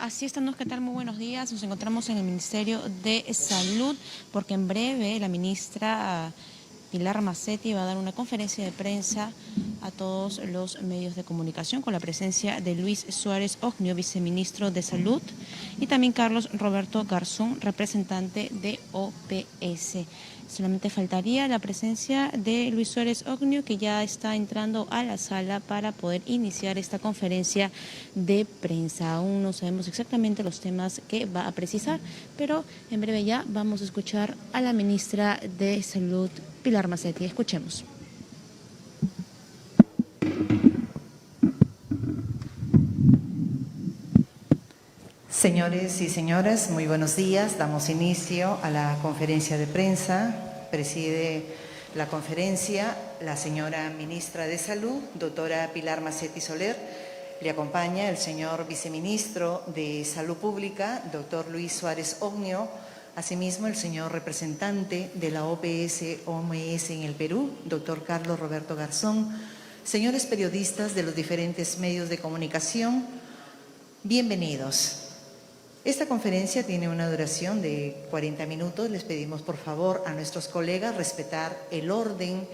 Así estamos, ¿qué tal? Muy buenos días. Nos encontramos en el Ministerio de Salud porque en breve la ministra Pilar Macetti va a dar una conferencia de prensa a todos los medios de comunicación con la presencia de Luis Suárez Ognio, viceministro de Salud, y también Carlos Roberto Garzón, representante de OPS. Solamente faltaría la presencia de Luis Suárez Ognio, que ya está entrando a la sala para poder iniciar esta conferencia de prensa. Aún no sabemos exactamente los temas que va a precisar, pero en breve ya vamos a escuchar a la ministra de Salud, Pilar Macetti. Escuchemos. Señores y señoras, muy buenos días. Damos inicio a la conferencia de prensa. Preside la conferencia la señora ministra de Salud, doctora Pilar Macetti Soler. Le acompaña el señor viceministro de Salud Pública, doctor Luis Suárez Ognio. Asimismo, el señor representante de la OPS-OMS en el Perú, doctor Carlos Roberto Garzón. Señores periodistas de los diferentes medios de comunicación, bienvenidos. Esta conferencia tiene una duración de 40 minutos. Les pedimos, por favor, a nuestros colegas respetar el orden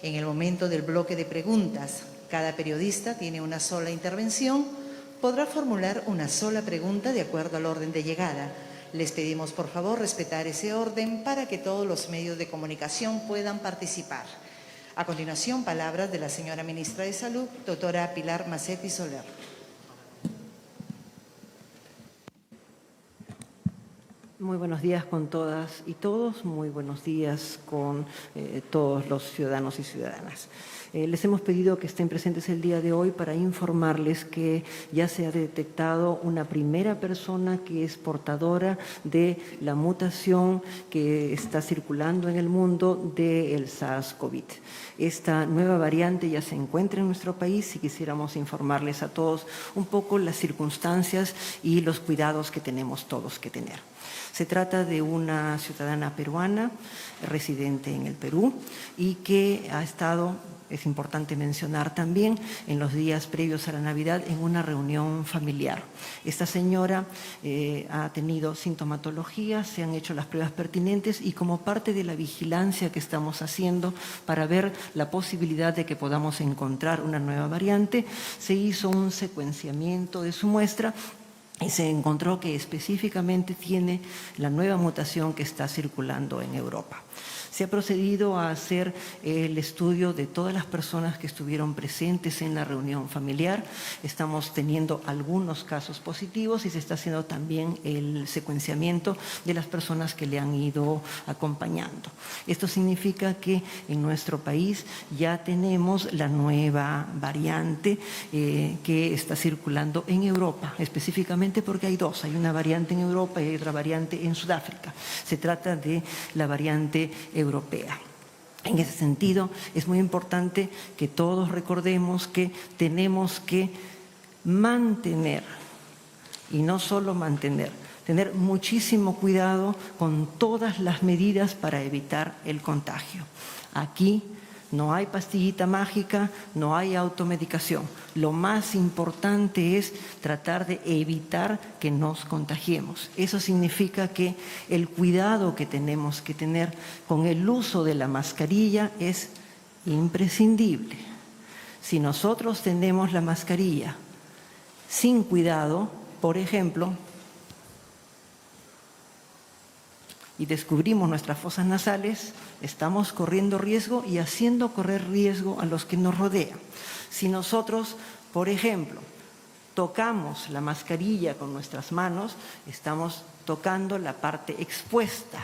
en el momento del bloque de preguntas. Cada periodista tiene una sola intervención. Podrá formular una sola pregunta de acuerdo al orden de llegada. Les pedimos, por favor, respetar ese orden para que todos los medios de comunicación puedan participar. A continuación, palabras de la señora ministra de Salud, doctora Pilar Macetti Soler. Muy buenos días con todas y todos, muy buenos días con todos los ciudadanos y ciudadanas. Les hemos pedido que estén presentes el día de hoy para informarles que ya se ha detectado una primera persona que es portadora de la mutación que está circulando en el mundo del SARS-CoV. Esta nueva variante ya se encuentra en nuestro país y quisiéramos informarles a todos un poco las circunstancias y los cuidados que tenemos todos que tener. Se trata de una ciudadana peruana residente en el Perú y que ha estado, es importante mencionar también, en los días previos a la Navidad en una reunión familiar. Esta señora ha tenido sintomatología, se han hecho las pruebas pertinentes y como parte de la vigilancia que estamos haciendo para ver la posibilidad de que podamos encontrar una nueva variante, se hizo un secuenciamiento de su muestra y se encontró que específicamente tiene la nueva mutación que está circulando en Europa. Se ha procedido a hacer el estudio de todas las personas que estuvieron presentes en la reunión familiar. Estamos teniendo algunos casos positivos y se está haciendo también el secuenciamiento de las personas que le han ido acompañando. Esto significa que en nuestro país ya tenemos la nueva variante que está circulando en Europa, específicamente porque hay dos. Hay una variante en Europa y hay otra variante en Sudáfrica. Se trata de la variante europea. En ese sentido, es muy importante que todos recordemos que tenemos que mantener, y no solo mantener, tener muchísimo cuidado con todas las medidas para evitar el contagio. Aquí no hay pastillita mágica, no hay automedicación. Lo más importante es tratar de evitar que nos contagiemos. Eso significa que el cuidado que tenemos que tener con el uso de la mascarilla es imprescindible. Si nosotros tenemos la mascarilla sin cuidado, por ejemplo, y descubrimos nuestras fosas nasales, estamos corriendo riesgo y haciendo correr riesgo a los que nos rodean. Si nosotros, por ejemplo, tocamos la mascarilla con nuestras manos, estamos tocando la parte expuesta.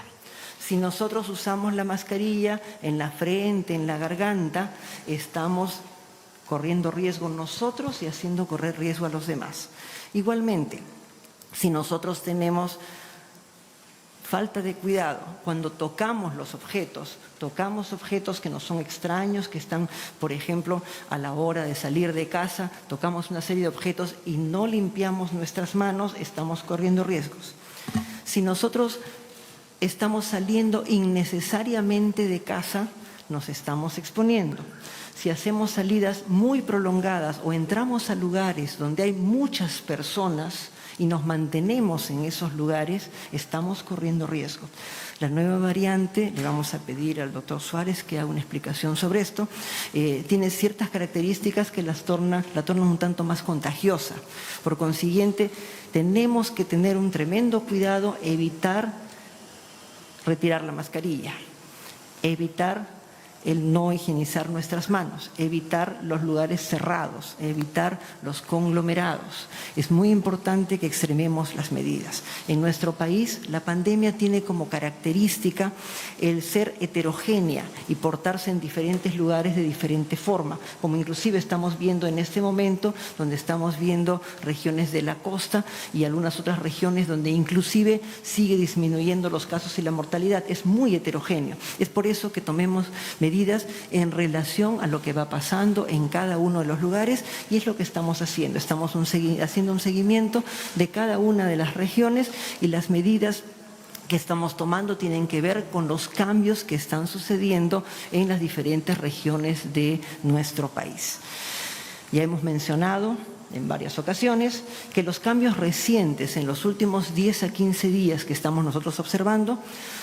Si nosotros usamos la mascarilla en la frente, en la garganta, estamos corriendo riesgo nosotros y haciendo correr riesgo a los demás. Igualmente, si nosotros tenemos falta de cuidado cuando tocamos los objetos, tocamos objetos que nos son extraños, que están, por ejemplo, a la hora de salir de casa, tocamos una serie de objetos y no limpiamos nuestras manos, estamos corriendo riesgos. Si nosotros estamos saliendo innecesariamente de casa, nos estamos exponiendo. Si hacemos salidas muy prolongadas o entramos a lugares donde hay muchas personas y nos mantenemos en esos lugares, estamos corriendo riesgo. La nueva variante, le vamos a pedir al doctor Suárez que haga una explicación sobre esto, tiene ciertas características que la tornan un tanto más contagiosa. Por consiguiente, tenemos que tener un tremendo cuidado, evitar retirar la mascarilla, evitar el no higienizar nuestras manos, evitar los lugares cerrados, evitar los conglomerados. Es muy importante que extrememos las medidas. En nuestro país, la pandemia tiene como característica el ser heterogénea y portarse en diferentes lugares de diferente forma, como inclusive estamos viendo en este momento, donde estamos viendo regiones de la costa y algunas otras regiones donde inclusive sigue disminuyendo los casos y la mortalidad. Es muy heterogéneo. Es por eso que tomemos medidas en relación a lo que va pasando en cada uno de los lugares, y es lo que estamos haciendo. Estamos haciendo un seguimiento de cada una de las regiones, y las medidas que estamos tomando tienen que ver con los cambios que están sucediendo en las diferentes regiones de nuestro país. Ya hemos mencionado en varias ocasiones que los cambios recientes en los últimos 10 a 15 días que estamos nosotros observando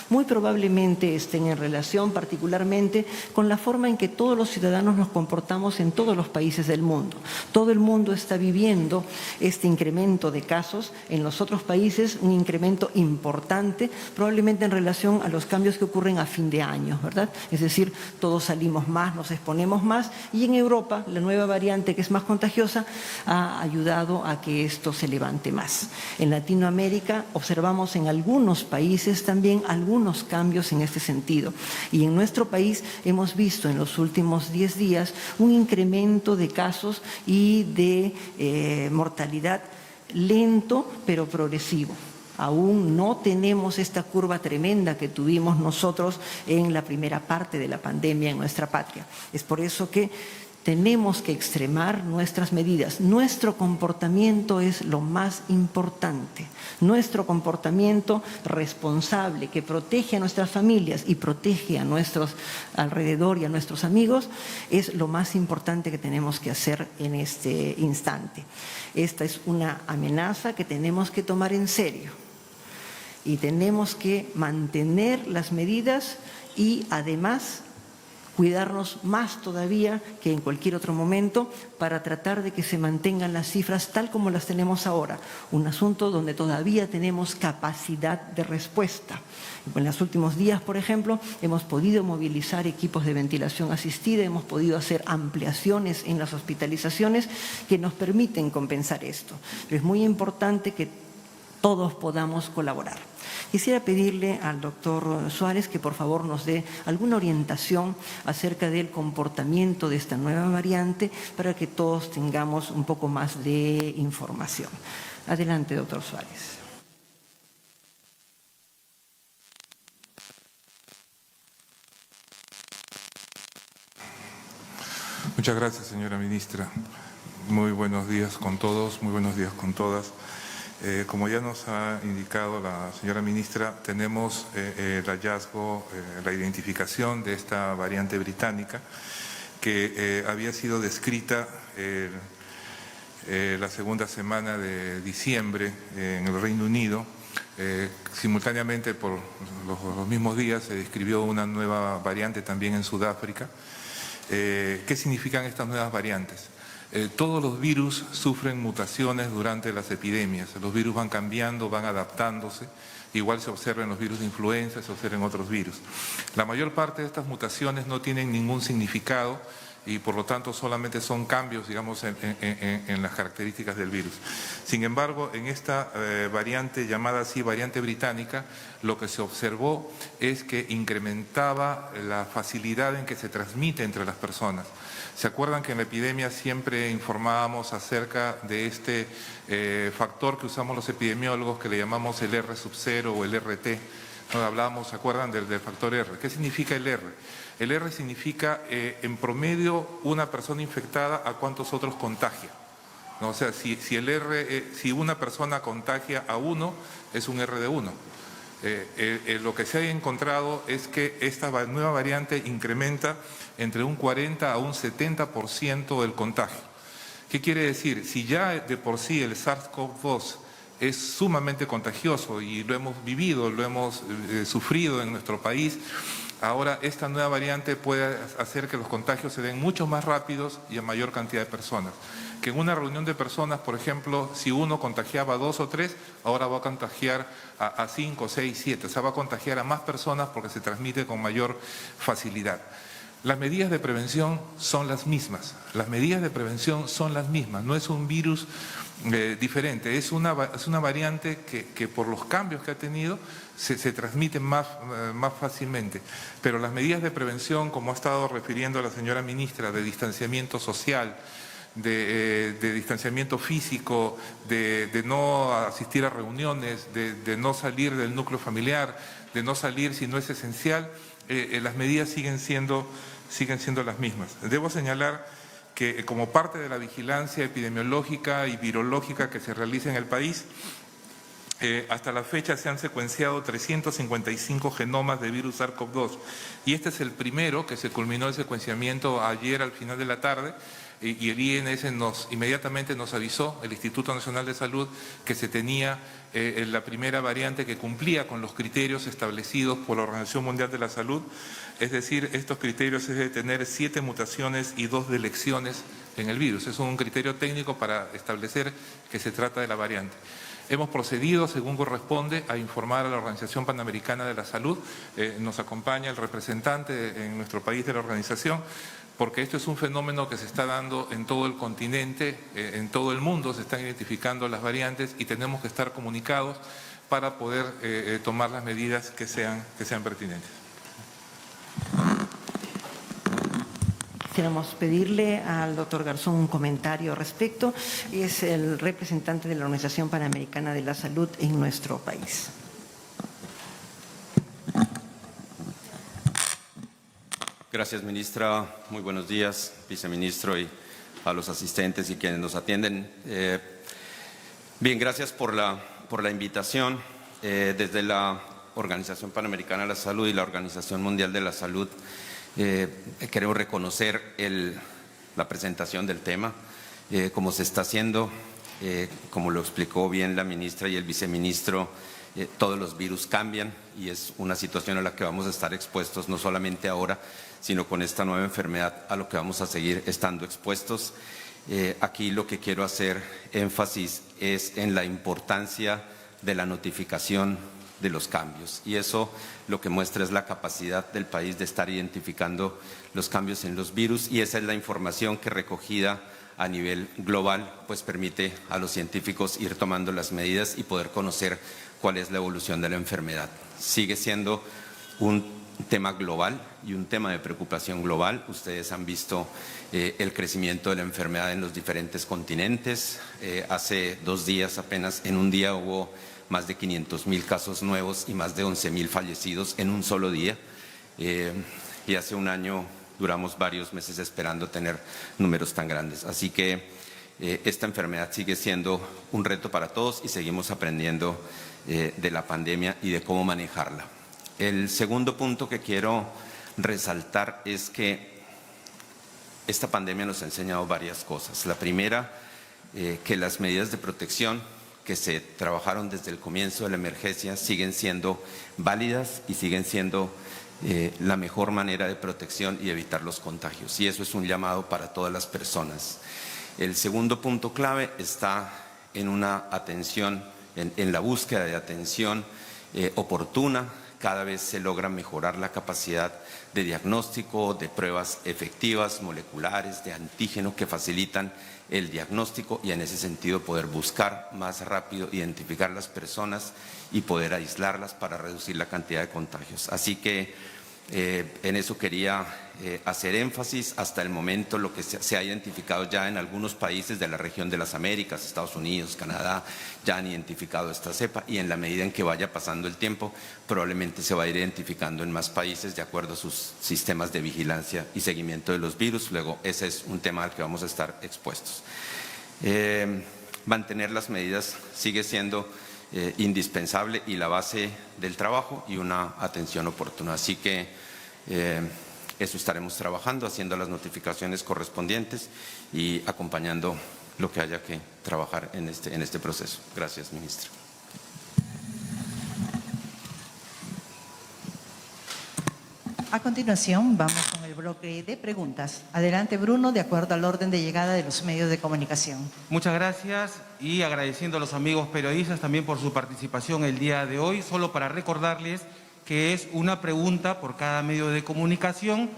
muy probablemente estén en relación particularmente con la forma en que todos los ciudadanos nos comportamos en todos los países del mundo. Todo el mundo está viviendo este incremento de casos, en los otros países un incremento importante, probablemente en relación a los cambios que ocurren a fin de año, ¿verdad? Es decir, todos salimos más, nos exponemos más, y en Europa la nueva variante, que es más contagiosa, ha ayudado a que esto se levante más. En Latinoamérica observamos en algunos países también algunos cambios en este sentido, y en nuestro país hemos visto en los últimos 10 días un incremento de casos y de mortalidad lento pero progresivo. Aún no tenemos esta curva tremenda que tuvimos nosotros en la primera parte de la pandemia en nuestra patria. Es por eso que tenemos que extremar nuestras medidas. Nuestro comportamiento es lo más importante. Nuestro comportamiento responsable, que protege a nuestras familias y protege a nuestros alrededor y a nuestros amigos, es lo más importante que tenemos que hacer en este instante. Esta es una amenaza que tenemos que tomar en serio, y tenemos que mantener las medidas y además cuidarnos más todavía que en cualquier otro momento para tratar de que se mantengan las cifras tal como las tenemos ahora. Un asunto donde todavía tenemos capacidad de respuesta. En los últimos días, por ejemplo, hemos podido movilizar equipos de ventilación asistida, hemos podido hacer ampliaciones en las hospitalizaciones que nos permiten compensar esto. Pero es muy importante que todos podamos colaborar. Quisiera pedirle al doctor Suárez que por favor nos dé alguna orientación acerca del comportamiento de esta nueva variante para que todos tengamos un poco más de información. Adelante, doctor Suárez. Muchas gracias, señora ministra. Muy buenos días con todos, muy buenos días con todas. Como ya nos ha indicado la señora ministra, tenemos el hallazgo, la identificación de esta variante británica que había sido descrita la segunda semana de diciembre en el Reino Unido. Simultáneamente, por los mismos días, se describió una nueva variante también en Sudáfrica. ¿Qué significan estas nuevas variantes? Todos los virus sufren mutaciones durante las epidemias. Los virus van cambiando, van adaptándose. Igual se observa en los virus de influenza, se observa en otros virus. La mayor parte de estas mutaciones no tienen ningún significado y por lo tanto solamente son cambios, digamos, en las características del virus. Sin embargo, en esta variante llamada así variante británica, lo que se observó es que incrementaba la facilidad en que se transmite entre las personas. ¿Se acuerdan que en la epidemia siempre informábamos acerca de este factor que usamos los epidemiólogos que le llamamos el R sub 0 o el RT? ¿No? Hablábamos, ¿se acuerdan del factor R? ¿Qué significa el R? El R significa en promedio una persona infectada a cuántos otros contagia. ¿No? O sea, si una persona contagia a 1, es un R de 1. Lo que se ha encontrado es que esta nueva variante incrementa entre un 40 a un 70% del contagio. ¿Qué quiere decir? Si ya de por sí el SARS-CoV-2 es sumamente contagioso y lo hemos vivido, lo hemos sufrido en nuestro país, ahora esta nueva variante puede hacer que los contagios se den mucho más rápidos y a mayor cantidad de personas. Que en una reunión de personas, por ejemplo, si uno contagiaba a 2 o 3, ahora va a contagiar a 5, 6, 7. O sea, va a contagiar a más personas porque se transmite con mayor facilidad. Las medidas de prevención son las mismas. Las medidas de prevención son las mismas. No es un virus diferente. Es una variante que por los cambios que ha tenido se transmite más fácilmente. Pero las medidas de prevención, como ha estado refiriendo la señora ministra, de distanciamiento social, de distanciamiento físico, de no asistir a reuniones, de no salir del núcleo familiar, de no salir si no es esencial, las medidas siguen siendo las mismas. Debo señalar que como parte de la vigilancia epidemiológica y virológica que se realiza en el país, hasta la fecha se han secuenciado 355 genomas de virus SARS-CoV-2 y este es el primero que se culminó el secuenciamiento ayer al final de la tarde. Y el INS inmediatamente nos avisó, el Instituto Nacional de Salud, que se tenía la primera variante que cumplía con los criterios establecidos por la Organización Mundial de la Salud. Es decir, estos criterios es de tener 7 mutaciones y 2 delecciones en el virus. Es un criterio técnico para establecer que se trata de la variante. Hemos procedido, según corresponde, a informar a la Organización Panamericana de la Salud. Nos acompaña el representante en nuestro país de la organización, porque esto es un fenómeno que se está dando en todo el continente, en todo el mundo se están identificando las variantes y tenemos que estar comunicados para poder tomar las medidas que sean pertinentes. Quisiéramos pedirle al doctor Garzón un comentario al respecto. Es el representante de la Organización Panamericana de la Salud en nuestro país. Gracias, ministra. Muy buenos días, viceministro, y a los asistentes y quienes nos atienden. Bien, gracias por la invitación. Desde la Organización Panamericana de la Salud y la Organización Mundial de la Salud, queremos reconocer la presentación del tema, como se está haciendo, como lo explicó bien la ministra y el viceministro. Todos los virus cambian y es una situación a la que vamos a estar expuestos no solamente ahora, sino con esta nueva enfermedad a lo que vamos a seguir estando expuestos. Aquí lo que quiero hacer énfasis es en la importancia de la notificación de los cambios y eso lo que muestra es la capacidad del país de estar identificando los cambios en los virus y esa es la información que recogida a nivel global pues permite a los científicos ir tomando las medidas y poder conocer cuál es la evolución de la enfermedad. Sigue siendo un tema global y un tema de preocupación global. Ustedes han visto el crecimiento de la enfermedad en los diferentes continentes. Hace 2 días apenas, en un día hubo más de 500,000 casos nuevos y más de 11,000 fallecidos en un solo día. Y hace un año duramos varios meses esperando tener números tan grandes. Así que esta enfermedad sigue siendo un reto para todos y seguimos aprendiendo de la pandemia y de cómo manejarla. El segundo punto que quiero resaltar es que esta pandemia nos ha enseñado varias cosas. La primera, que las medidas de protección que se trabajaron desde el comienzo de la emergencia siguen siendo válidas y siguen siendo la mejor manera de protección y evitar los contagios. Y eso es un llamado para todas las personas. El segundo punto clave está en una atención, en la búsqueda de atención oportuna. Cada vez se logra mejorar la capacidad de diagnóstico, de pruebas efectivas, moleculares, de antígeno que facilitan el diagnóstico y en ese sentido poder buscar más rápido, identificar las personas y poder aislarlas para reducir la cantidad de contagios. Así que en eso quería hacer énfasis. Hasta el momento lo que se ha identificado ya en algunos países de la región de las Américas, Estados Unidos, Canadá, ya han identificado esta cepa y en la medida en que vaya pasando el tiempo probablemente se va a ir identificando en más países de acuerdo a sus sistemas de vigilancia y seguimiento de los virus. Luego ese es un tema al que vamos a estar expuestos. Mantener las medidas sigue siendo indispensable y la base del trabajo y una atención oportuna. Así que eso estaremos trabajando, haciendo las notificaciones correspondientes y acompañando lo que haya que trabajar en este proceso. Gracias, ministra. A continuación, vamos con el bloque de preguntas. Adelante, Bruno, de acuerdo al orden de llegada de los medios de comunicación. Muchas gracias y agradeciendo a los amigos periodistas también por su participación el día de hoy. Solo para recordarles que es una pregunta por cada medio de comunicación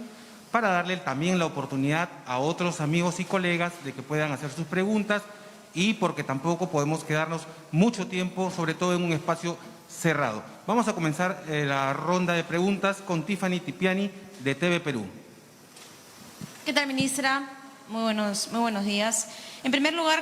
para darle también la oportunidad a otros amigos y colegas de que puedan hacer sus preguntas y porque tampoco podemos quedarnos mucho tiempo, sobre todo en un espacio cerrado. Vamos a comenzar la ronda de preguntas con Tiffany Tipiani de TV Perú. ¿Qué tal, ministra? Muy buenos días. En primer lugar,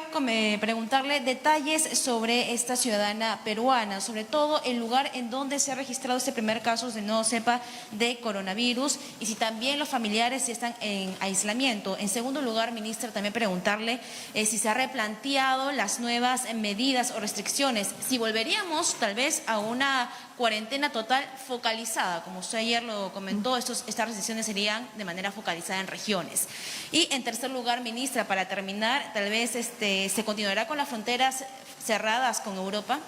preguntarle detalles sobre esta ciudadana peruana, sobre todo el lugar en donde se ha registrado este primer caso de nuevo cepa de coronavirus y si también los familiares están en aislamiento. En segundo lugar, ministra, también preguntarle si se ha replanteado las nuevas medidas o restricciones, si volveríamos tal vez a una cuarentena total focalizada, como usted ayer lo comentó, estas restricciones serían de manera focalizada en regiones. Y en tercer lugar, ministra, para terminar, tal vez se continuará con las fronteras cerradas con Europa.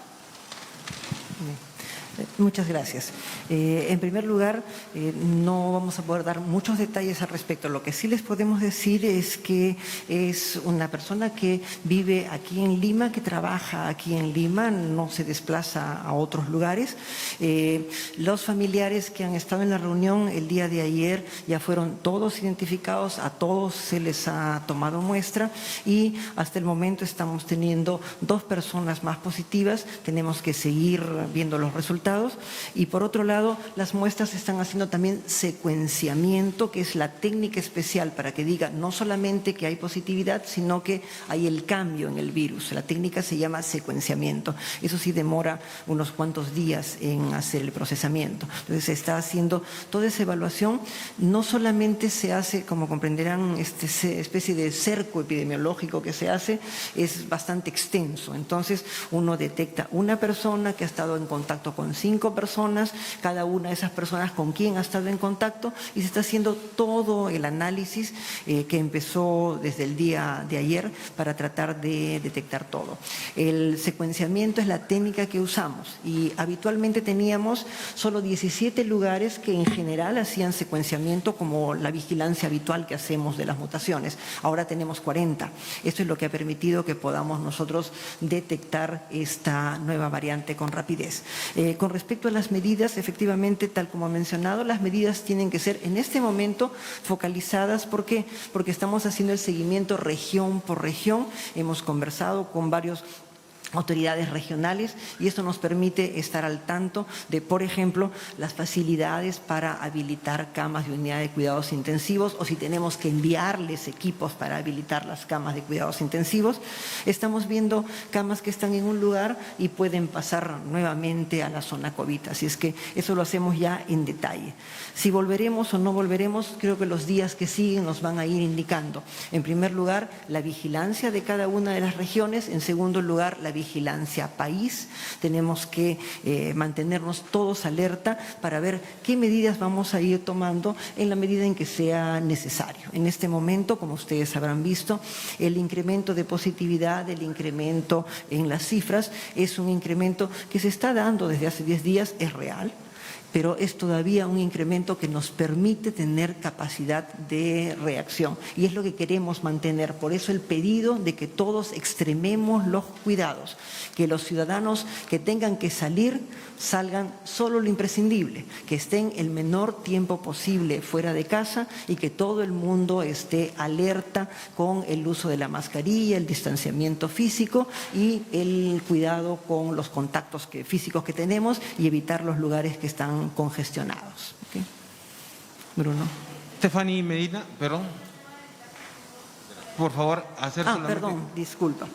Muchas gracias. En primer lugar, no vamos a poder dar muchos detalles al respecto. Lo que sí les podemos decir es que es una persona que vive aquí en Lima, que trabaja aquí en Lima, no se desplaza a otros lugares. Los familiares que han estado en la reunión el día de ayer ya fueron todos identificados, a todos se les ha tomado muestra y hasta el momento estamos teniendo 2 personas más positivas. Tenemos que seguir viendo los resultados. Y por otro lado, las muestras se están haciendo también secuenciamiento, que es la técnica especial para que diga no solamente que hay positividad, sino que hay el cambio en el virus. La técnica se llama secuenciamiento. Eso sí demora unos cuantos días en hacer el procesamiento. Entonces se está haciendo toda esa evaluación. No solamente se hace, como comprenderán, especie de cerco epidemiológico que se hace, es bastante extenso. Entonces uno detecta una persona que ha estado en contacto con 5 personas, cada una de esas personas con quién ha estado en contacto y se está haciendo todo el análisis que empezó desde el día de ayer para tratar de detectar todo. El secuenciamiento es la técnica que usamos y habitualmente teníamos solo 17 lugares que en general hacían secuenciamiento como la vigilancia habitual que hacemos de las mutaciones. Ahora tenemos 40. Esto es lo que ha permitido que podamos nosotros detectar esta nueva variante con rapidez. Con respecto a las medidas, efectivamente, tal como ha mencionado, las medidas tienen que ser en este momento focalizadas. ¿Por qué? Porque estamos haciendo el seguimiento región por región. Hemos conversado con varios autoridades regionales y esto nos permite estar al tanto de, por ejemplo, las facilidades para habilitar camas de unidad de cuidados intensivos o si tenemos que enviarles equipos para habilitar las camas de cuidados intensivos. Estamos viendo camas que están en un lugar y pueden pasar nuevamente a la zona COVID, así es que eso lo hacemos ya en detalle. Si volveremos o no volveremos, creo que los días que siguen nos van a ir indicando. En primer lugar, la vigilancia de cada una de las regiones. En segundo lugar, la vigilancia país. Tenemos que mantenernos todos alerta para ver qué medidas vamos a ir tomando en la medida en que sea necesario. En este momento, como ustedes habrán visto, el incremento de positividad, el incremento en las cifras, es un incremento que se está dando desde hace 10 días, es real, pero es todavía un incremento que nos permite tener capacidad de reacción y es lo que queremos mantener. Por eso el pedido de que todos extrememos los cuidados, que los ciudadanos que tengan que salir salgan solo lo imprescindible, que estén el menor tiempo posible fuera de casa y que todo el mundo esté alerta con el uso de la mascarilla, el distanciamiento físico y el cuidado con los contactos físicos que tenemos y evitar los lugares que están congestionados. ¿Okay? Bruno. Stephanie Medina, perdón. por favor, hacer solamente... Perdón, disculpa.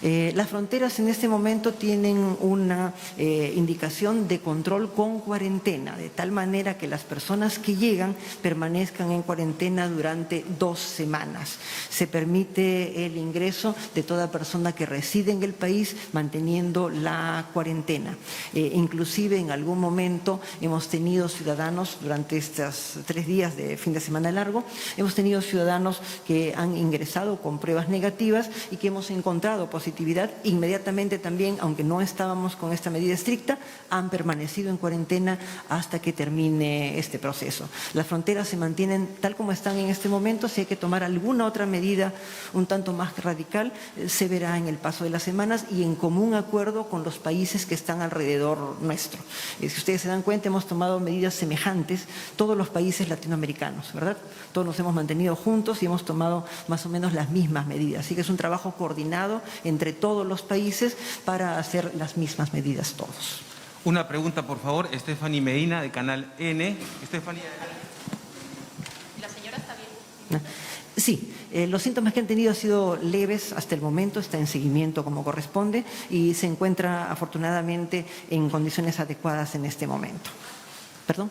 Las fronteras en este momento tienen una indicación de control con cuarentena, de tal manera que las personas que llegan permanezcan en cuarentena durante 2 semanas. Se permite el ingreso de toda persona que reside en el país manteniendo la cuarentena. Inclusive en algún momento hemos tenido ciudadanos durante estos 3 días de fin de semana largo, hemos tenido ciudadanos que han ingresado con pruebas negativas y que hemos encontrado positividad. Inmediatamente también, aunque no estábamos con esta medida estricta, han permanecido en cuarentena hasta que termine este proceso. Las fronteras se mantienen tal como están en este momento. Si hay que tomar alguna otra medida un tanto más radical, se verá en el paso de las semanas y en común acuerdo con los países que están alrededor nuestro. Si ustedes se dan cuenta, hemos tomado medidas semejantes todos los países latinoamericanos, ¿verdad? Todos nos hemos mantenido juntos y hemos tomado más o menos las mismas medidas. Así que es un trabajo coordinado entre todos los países para hacer las mismas medidas todos. Una pregunta, por favor, Stephanie Medina, de Canal N. Stephanie. ¿La señora está bien? Sí, los síntomas que han tenido han sido leves hasta el momento, está en seguimiento como corresponde y se encuentra afortunadamente en condiciones adecuadas en este momento. ¿Perdón?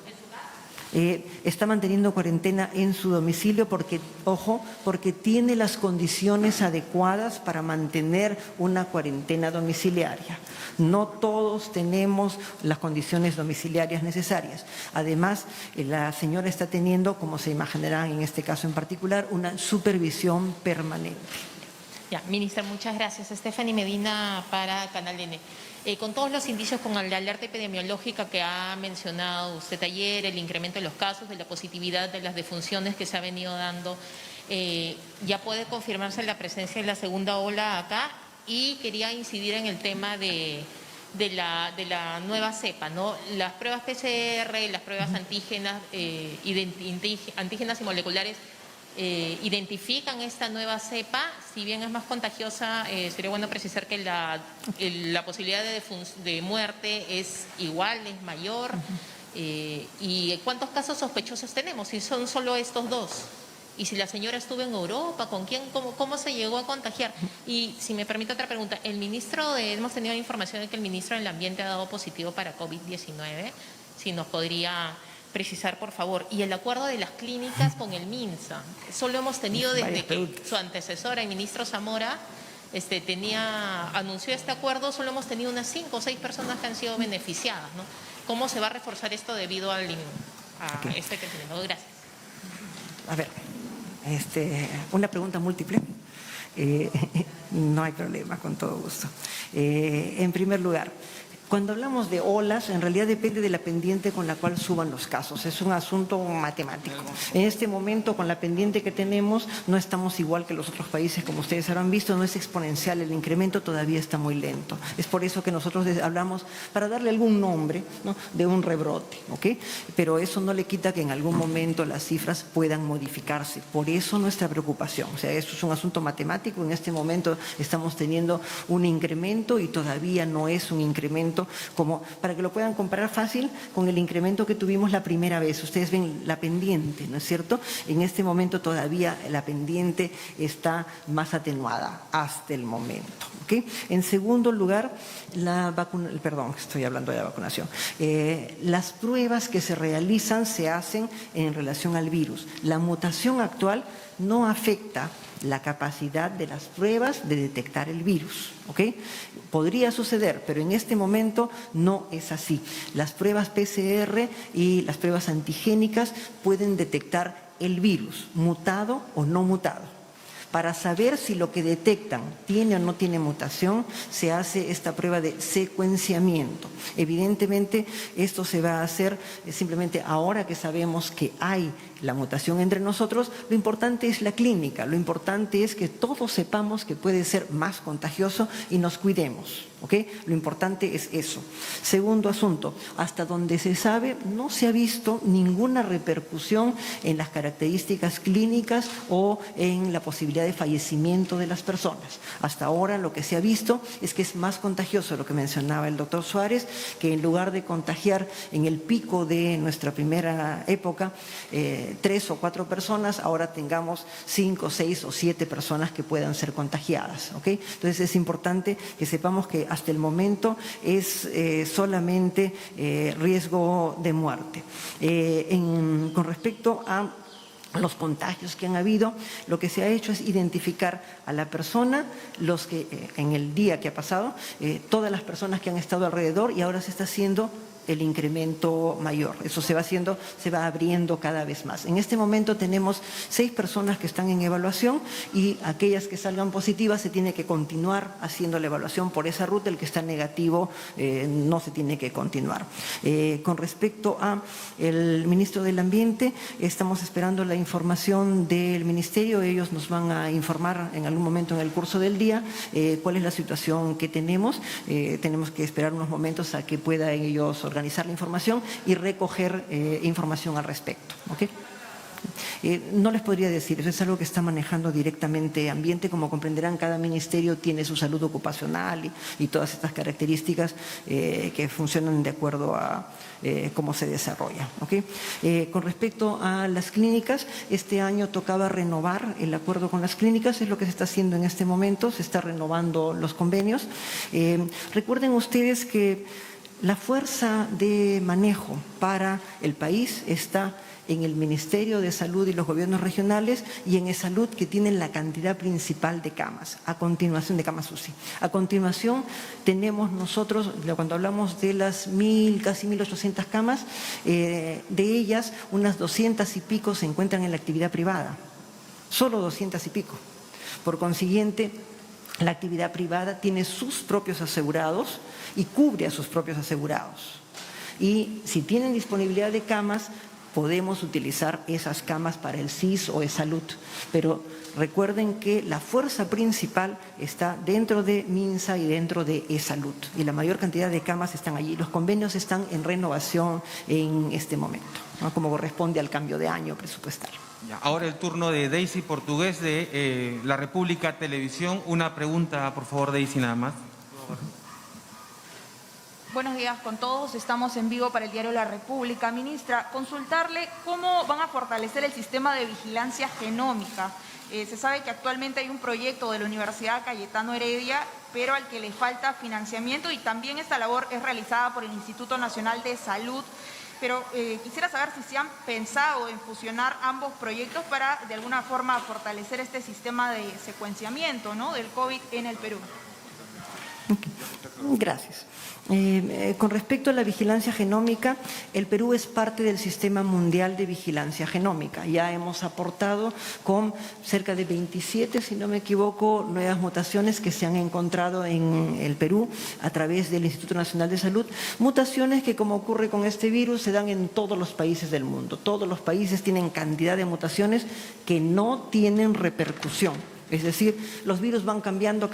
Está manteniendo cuarentena en su domicilio porque, ojo, porque tiene las condiciones adecuadas para mantener una cuarentena domiciliaria. No todos tenemos las condiciones domiciliarias necesarias. Además, la señora está teniendo, como se imaginarán en este caso en particular, una supervisión permanente. Ya, ministra, muchas gracias. Stephanie Medina para Canal N. Con todos los indicios, con la alerta epidemiológica que ha mencionado usted ayer, el incremento de los casos, de la positividad, de las defunciones que se ha venido dando, ya puede confirmarse la presencia de la segunda ola acá. Y quería incidir en el tema de la nueva cepa, ¿no? Las pruebas PCR, las pruebas antígenas, antígenas y moleculares identifican esta nueva cepa. Si bien es más contagiosa, sería bueno precisar que la posibilidad de muerte es igual, es mayor. ¿Y cuántos casos sospechosos tenemos? Si son solo estos 2. Y si la señora estuvo en Europa, ¿con quién? ¿Cómo se llegó a contagiar? Y si me permite otra pregunta, hemos tenido información de que el ministro del Ambiente ha dado positivo para COVID-19. Si nos podría precisar, por favor. Y el acuerdo de las clínicas con el MINSA. Solo hemos tenido desde que su antecesora, el ministro Zamora, anunció este acuerdo, solo hemos tenido unas 5 o 6 personas que han sido beneficiadas, ¿no? ¿Cómo se va a reforzar esto debido a este crecimiento? Gracias. A ver, una pregunta múltiple. No hay problema, con todo gusto. En primer lugar, cuando hablamos de olas, en realidad depende de la pendiente con la cual suban los casos. Es un asunto matemático. En este momento, con la pendiente que tenemos, no estamos igual que los otros países, como ustedes habrán visto, no es exponencial, el incremento todavía está muy lento. Es por eso que nosotros hablamos para darle algún nombre, ¿no?, de un rebrote, ¿ok? Pero eso no le quita que en algún momento las cifras puedan modificarse. Por eso nuestra preocupación. O sea, esto es un asunto matemático. En este momento estamos teniendo un incremento y todavía no es un incremento como para que lo puedan comparar fácil con el incremento que tuvimos la primera vez. Ustedes ven la pendiente, ¿no es cierto? En este momento todavía la pendiente está más atenuada hasta el momento, ¿ok? En segundo lugar, estoy hablando de la vacunación. Las pruebas que se realizan se hacen en relación al virus. La mutación actual no afecta la capacidad de las pruebas de detectar el virus, ¿ok? Podría suceder, pero en este momento no es así. Las pruebas PCR y las pruebas antigénicas pueden detectar el virus, mutado o no mutado. Para saber si lo que detectan tiene o no tiene mutación, se hace esta prueba de secuenciamiento. Evidentemente, esto se va a hacer simplemente ahora que sabemos que hay la mutación entre nosotros. Lo importante es la clínica, lo importante es que todos sepamos que puede ser más contagioso y nos cuidemos, ¿ok? Lo importante es eso. Segundo asunto, hasta donde se sabe, no se ha visto ninguna repercusión en las características clínicas o en la posibilidad de fallecimiento de las personas. Hasta ahora lo que se ha visto es que es más contagioso, lo que mencionaba el doctor Suárez, que en lugar de contagiar en el pico de nuestra primera época, 3 o 4 personas, ahora tengamos 5, 6 o 7 personas que puedan ser contagiadas, ¿ok? Entonces es importante que sepamos que hasta el momento es solamente riesgo de muerte. Con respecto a los contagios que han habido, lo que se ha hecho es identificar a la persona, los que en el día que ha pasado, todas las personas que han estado alrededor, y ahora se está haciendo el incremento mayor. Eso se va abriendo cada vez más. En este momento tenemos 6 personas que están en evaluación y aquellas que salgan positivas se tiene que continuar haciendo la evaluación por esa ruta. El que está negativo no se tiene que continuar. Con respecto a el ministro del Ambiente, estamos esperando la información del Ministerio. Ellos nos van a informar en algún momento en el curso del día cuál es la situación que tenemos. Tenemos que esperar unos momentos a que puedan ellos organizar la información y recoger información al respecto. ¿Okay? No les podría decir, eso es algo que está manejando directamente Ambiente. Como comprenderán, cada ministerio tiene su salud ocupacional y todas estas características que funcionan de acuerdo a cómo se desarrolla. ¿Okay? Con respecto a las clínicas, este año tocaba renovar el acuerdo con las clínicas, es lo que se está haciendo en este momento, se está renovando los convenios. Recuerden ustedes que la fuerza de manejo para el país está en el Ministerio de Salud y los gobiernos regionales y en E-Salud, que tienen la cantidad principal de camas, a continuación de camas UCI. A continuación tenemos nosotros, cuando hablamos de las casi 1.800 camas, de ellas unas 200 y pico se encuentran en la actividad privada, solo 200 y pico. Por consiguiente, la actividad privada tiene sus propios asegurados y cubre a sus propios asegurados. Y si tienen disponibilidad de camas, podemos utilizar esas camas para el CIS o E-Salud. Pero recuerden que la fuerza principal está dentro de MINSA y dentro de E-Salud. Y la mayor cantidad de camas están allí. Los convenios están en renovación en este momento, ¿no? Como corresponde al cambio de año presupuestario. Ahora el turno de Daisy Portugués de La República Televisión. Una pregunta, por favor, Daisy, nada más. Buenos días con todos. Estamos en vivo para el diario La República. Ministra, consultarle cómo van a fortalecer el sistema de vigilancia genómica. Se sabe que actualmente hay un proyecto de la Universidad Cayetano Heredia, pero al que le falta financiamiento, y también esta labor es realizada por el Instituto Nacional de Salud. Pero quisiera saber si se han pensado en fusionar ambos proyectos para de alguna forma fortalecer este sistema de secuenciamiento, ¿no?, del COVID en el Perú. Gracias. Con respecto a la vigilancia genómica, el Perú es parte del Sistema Mundial de Vigilancia Genómica. Ya hemos aportado con cerca de 27, si no me equivoco, nuevas mutaciones que se han encontrado en el Perú a través del Instituto Nacional de Salud. Mutaciones que, como ocurre con este virus, se dan en todos los países del mundo. Todos los países tienen cantidad de mutaciones que no tienen repercusión. Es decir, los virus van cambiando,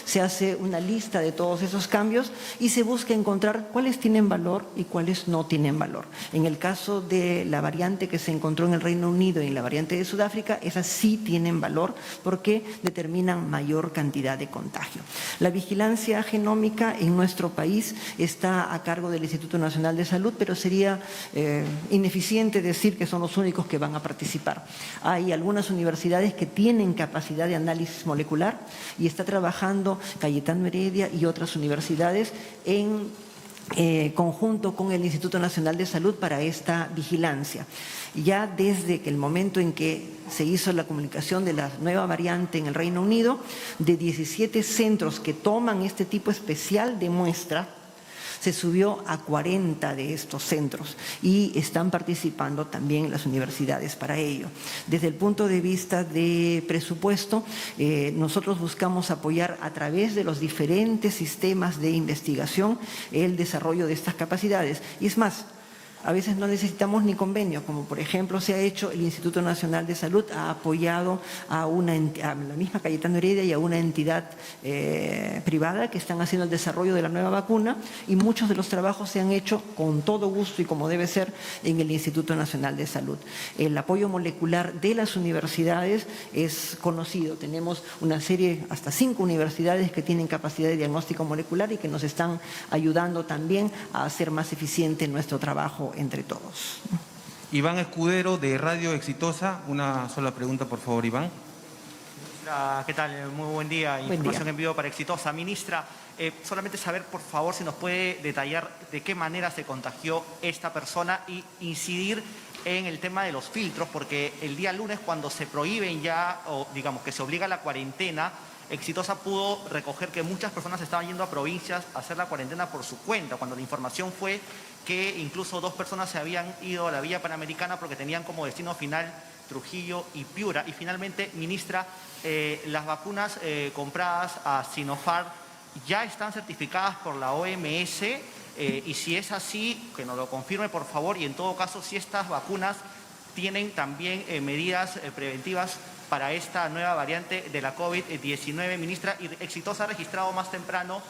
se hace una lista de todos esos cambios y se busca encontrar cuáles tienen valor y cuáles no tienen valor. En el caso de la variante que se encontró en el Reino Unido y en la variante de Sudáfrica, esas sí tienen valor porque determinan mayor cantidad de contagio. La vigilancia genómica en nuestro país está a cargo del Instituto Nacional de Salud, pero sería ineficiente decir que son los únicos que van a participar. Hay algunas universidades que tienen capacidad de análisis molecular y está trabajando Cayetano Heredia y otras universidades en conjunto con el Instituto Nacional de Salud para esta vigilancia. Ya desde el momento en que se hizo la comunicación de la nueva variante en el Reino Unido, de 17 centros que toman este tipo especial de muestra, se subió a 40 de estos centros y están participando también las universidades para ello. Desde el punto de vista de presupuesto, nosotros buscamos apoyar a través de los diferentes sistemas de investigación el desarrollo de estas capacidades. Y es más, a veces no necesitamos ni convenio, como por ejemplo se ha hecho el Instituto Nacional de Salud, ha apoyado a la misma Cayetano Heredia y a una entidad privada que están haciendo el desarrollo de la nueva vacuna, y muchos de los trabajos se han hecho con todo gusto y como debe ser en el Instituto Nacional de Salud. El apoyo molecular de las universidades es conocido. Tenemos una serie, hasta 5 universidades que tienen capacidad de diagnóstico molecular y que nos están ayudando también a hacer más eficiente nuestro trabajo entre todos. Iván Escudero, de Radio Exitosa. Una sola pregunta, por favor, Iván. Ministra, ¿qué tal? Muy buen día. Información en vivo para Exitosa. Ministra, solamente saber, por favor, si nos puede detallar de qué manera se contagió esta persona y incidir en el tema de los filtros, porque el día lunes, cuando se prohíben ya, o digamos que se obliga a la cuarentena, Exitosa pudo recoger que muchas personas estaban yendo a provincias a hacer la cuarentena por su cuenta, cuando la información fue que incluso 2 personas se habían ido a la Vía Panamericana porque tenían como destino final Trujillo y Piura. Y finalmente, ministra, las vacunas compradas a Sinopharm ya están certificadas por la OMS, y si es así, que nos lo confirme por favor, y en todo caso si estas vacunas tienen también medidas preventivas para esta nueva variante de la COVID-19, ministra. Y Exitosa ha registrado más temprano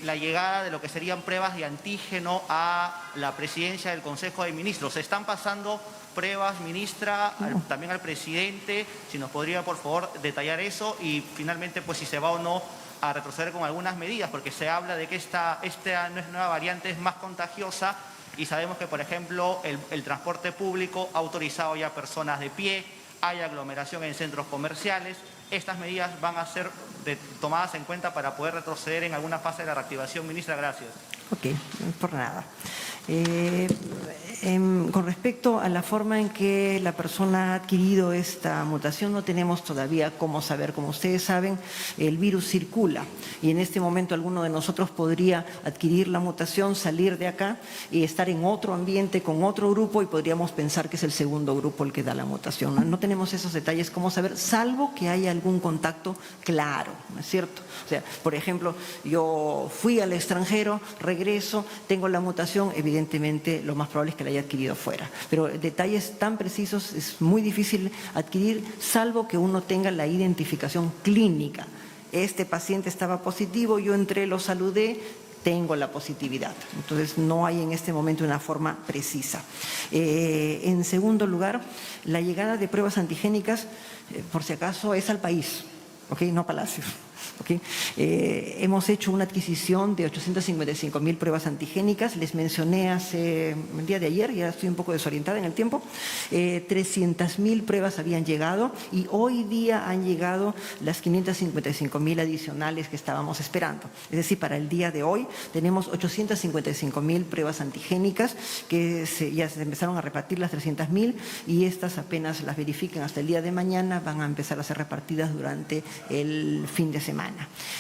la llegada de lo que serían pruebas de antígeno a la presidencia del Consejo de Ministros. ¿Se están pasando pruebas, ministra, también al presidente? Si nos podría, por favor, detallar eso. Y finalmente, pues si se va o no a retroceder con algunas medidas, porque se habla de que esta nueva variante es más contagiosa y sabemos que, por ejemplo, el transporte público ha autorizado ya personas de pie, hay aglomeración en centros comerciales. Estas medidas van a ser tomadas en cuenta para poder retroceder en alguna fase de la reactivación. Ministra, gracias. Ok, no por nada. Con respecto a la forma en que la persona ha adquirido esta mutación, no tenemos todavía cómo saber. Como ustedes saben, el virus circula y en este momento alguno de nosotros podría adquirir la mutación, salir de acá y estar en otro ambiente con otro grupo y podríamos pensar que es el segundo grupo el que da la mutación. No tenemos esos detalles cómo saber, salvo que haya algún contacto claro, ¿no es cierto? O sea, por ejemplo, yo fui al extranjero, regreso, tengo la mutación, evidentemente lo más probable es que la haya adquirido fuera. Pero detalles tan precisos es muy difícil adquirir, salvo que uno tenga la identificación clínica. Este paciente estaba positivo, yo entré, lo saludé, tengo la positividad. Entonces, no hay en este momento una forma precisa. En segundo lugar, la llegada de pruebas antigénicas, por si acaso, es al país, ¿ok? No a Palacio. ¿Okay? Hemos hecho una adquisición de 855.000 pruebas antigénicas. Les mencioné el día de ayer, ya estoy un poco desorientada en el tiempo, 300.000 pruebas habían llegado y hoy día han llegado las 555.000 adicionales que estábamos esperando. Es decir, para el día de hoy tenemos 855.000 pruebas antigénicas que ya se empezaron a repartir las 300.000 y estas apenas las verifiquen hasta el día de mañana van a empezar a ser repartidas durante el fin de semana.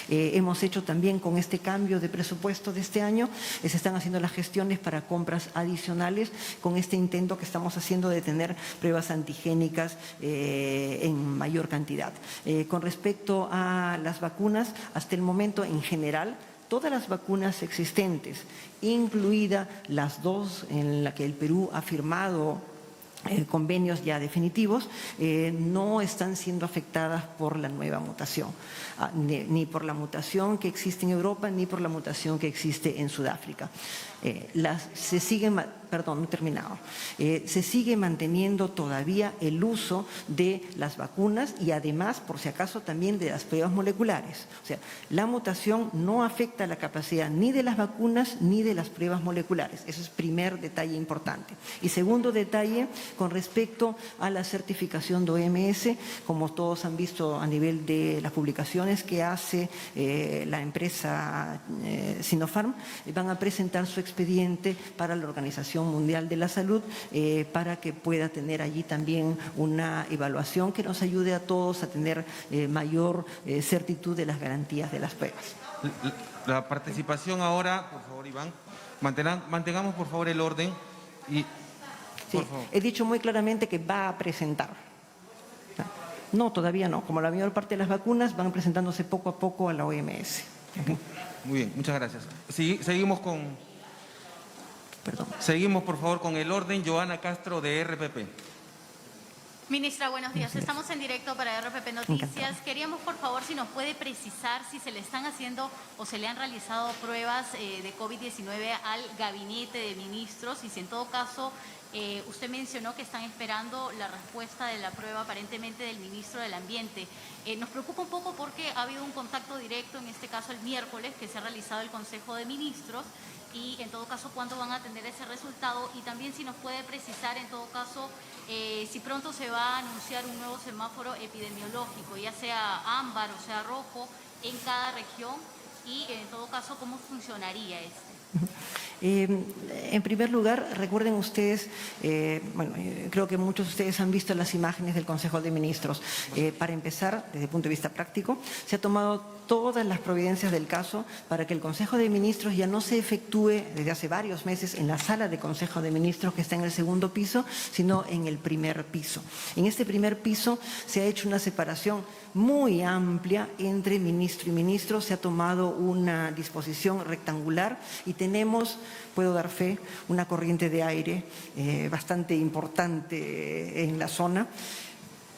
Hemos hecho también con este cambio de presupuesto de este año, se están haciendo las gestiones para compras adicionales con este intento que estamos haciendo de tener pruebas antigénicas en mayor cantidad. Con respecto a las vacunas, hasta el momento en general, todas las vacunas existentes, incluida las 2 en las que el Perú ha firmado convenios ya definitivos, no están siendo afectadas por la nueva mutación, ni por la mutación que existe en Europa, ni por la mutación que existe en Sudáfrica. Se sigue manteniendo todavía el uso de las vacunas y además, por si acaso, también de las pruebas moleculares. O sea, la mutación no afecta la capacidad ni de las vacunas ni de las pruebas moleculares. Ese es primer detalle importante. Y segundo detalle, con respecto a la certificación de OMS, como todos han visto a nivel de las publicaciones que hace la empresa Sinopharm, van a presentar su expediente para la Organización Mundial de la Salud para que pueda tener allí también una evaluación que nos ayude a todos a tener mayor certitud de las garantías de las pruebas. La participación ahora, por favor, Iván, mantengamos por favor el orden y... Sí, he dicho muy claramente que va a presentar. No, todavía no. Como la mayor parte de las vacunas van presentándose poco a poco a la OMS. Muy bien, muchas gracias. Seguimos por favor con el orden. Joana Castro, de RPP. Ministra, buenos días. Estamos en directo para RPP Noticias. Queríamos, por favor, si nos puede precisar si se le están haciendo o se le han realizado pruebas de COVID-19 al gabinete de ministros y si en todo caso usted mencionó que están esperando la respuesta de la prueba aparentemente del ministro del Ambiente. Nos preocupa un poco porque ha habido un contacto directo, en este caso el miércoles, que se ha realizado el Consejo de Ministros, y en todo caso, ¿cuándo van a tener ese resultado? Y también si nos puede precisar, en todo caso, si pronto se va a anunciar un nuevo semáforo epidemiológico, ya sea ámbar o sea rojo, en cada región, y en todo caso, ¿cómo funcionaría este? En primer lugar, recuerden ustedes, creo que muchos de ustedes han visto las imágenes del Consejo de Ministros. Para empezar, desde el punto de vista práctico, se ha tomado todas las providencias del caso para que el Consejo de Ministros ya no se efectúe desde hace varios meses en la sala de Consejo de Ministros que está en el segundo piso, sino en el primer piso. En este primer piso se ha hecho una separación muy amplia entre ministro y ministro, se ha tomado una disposición rectangular y tenemos, puedo dar fe, una corriente de aire bastante importante en la zona,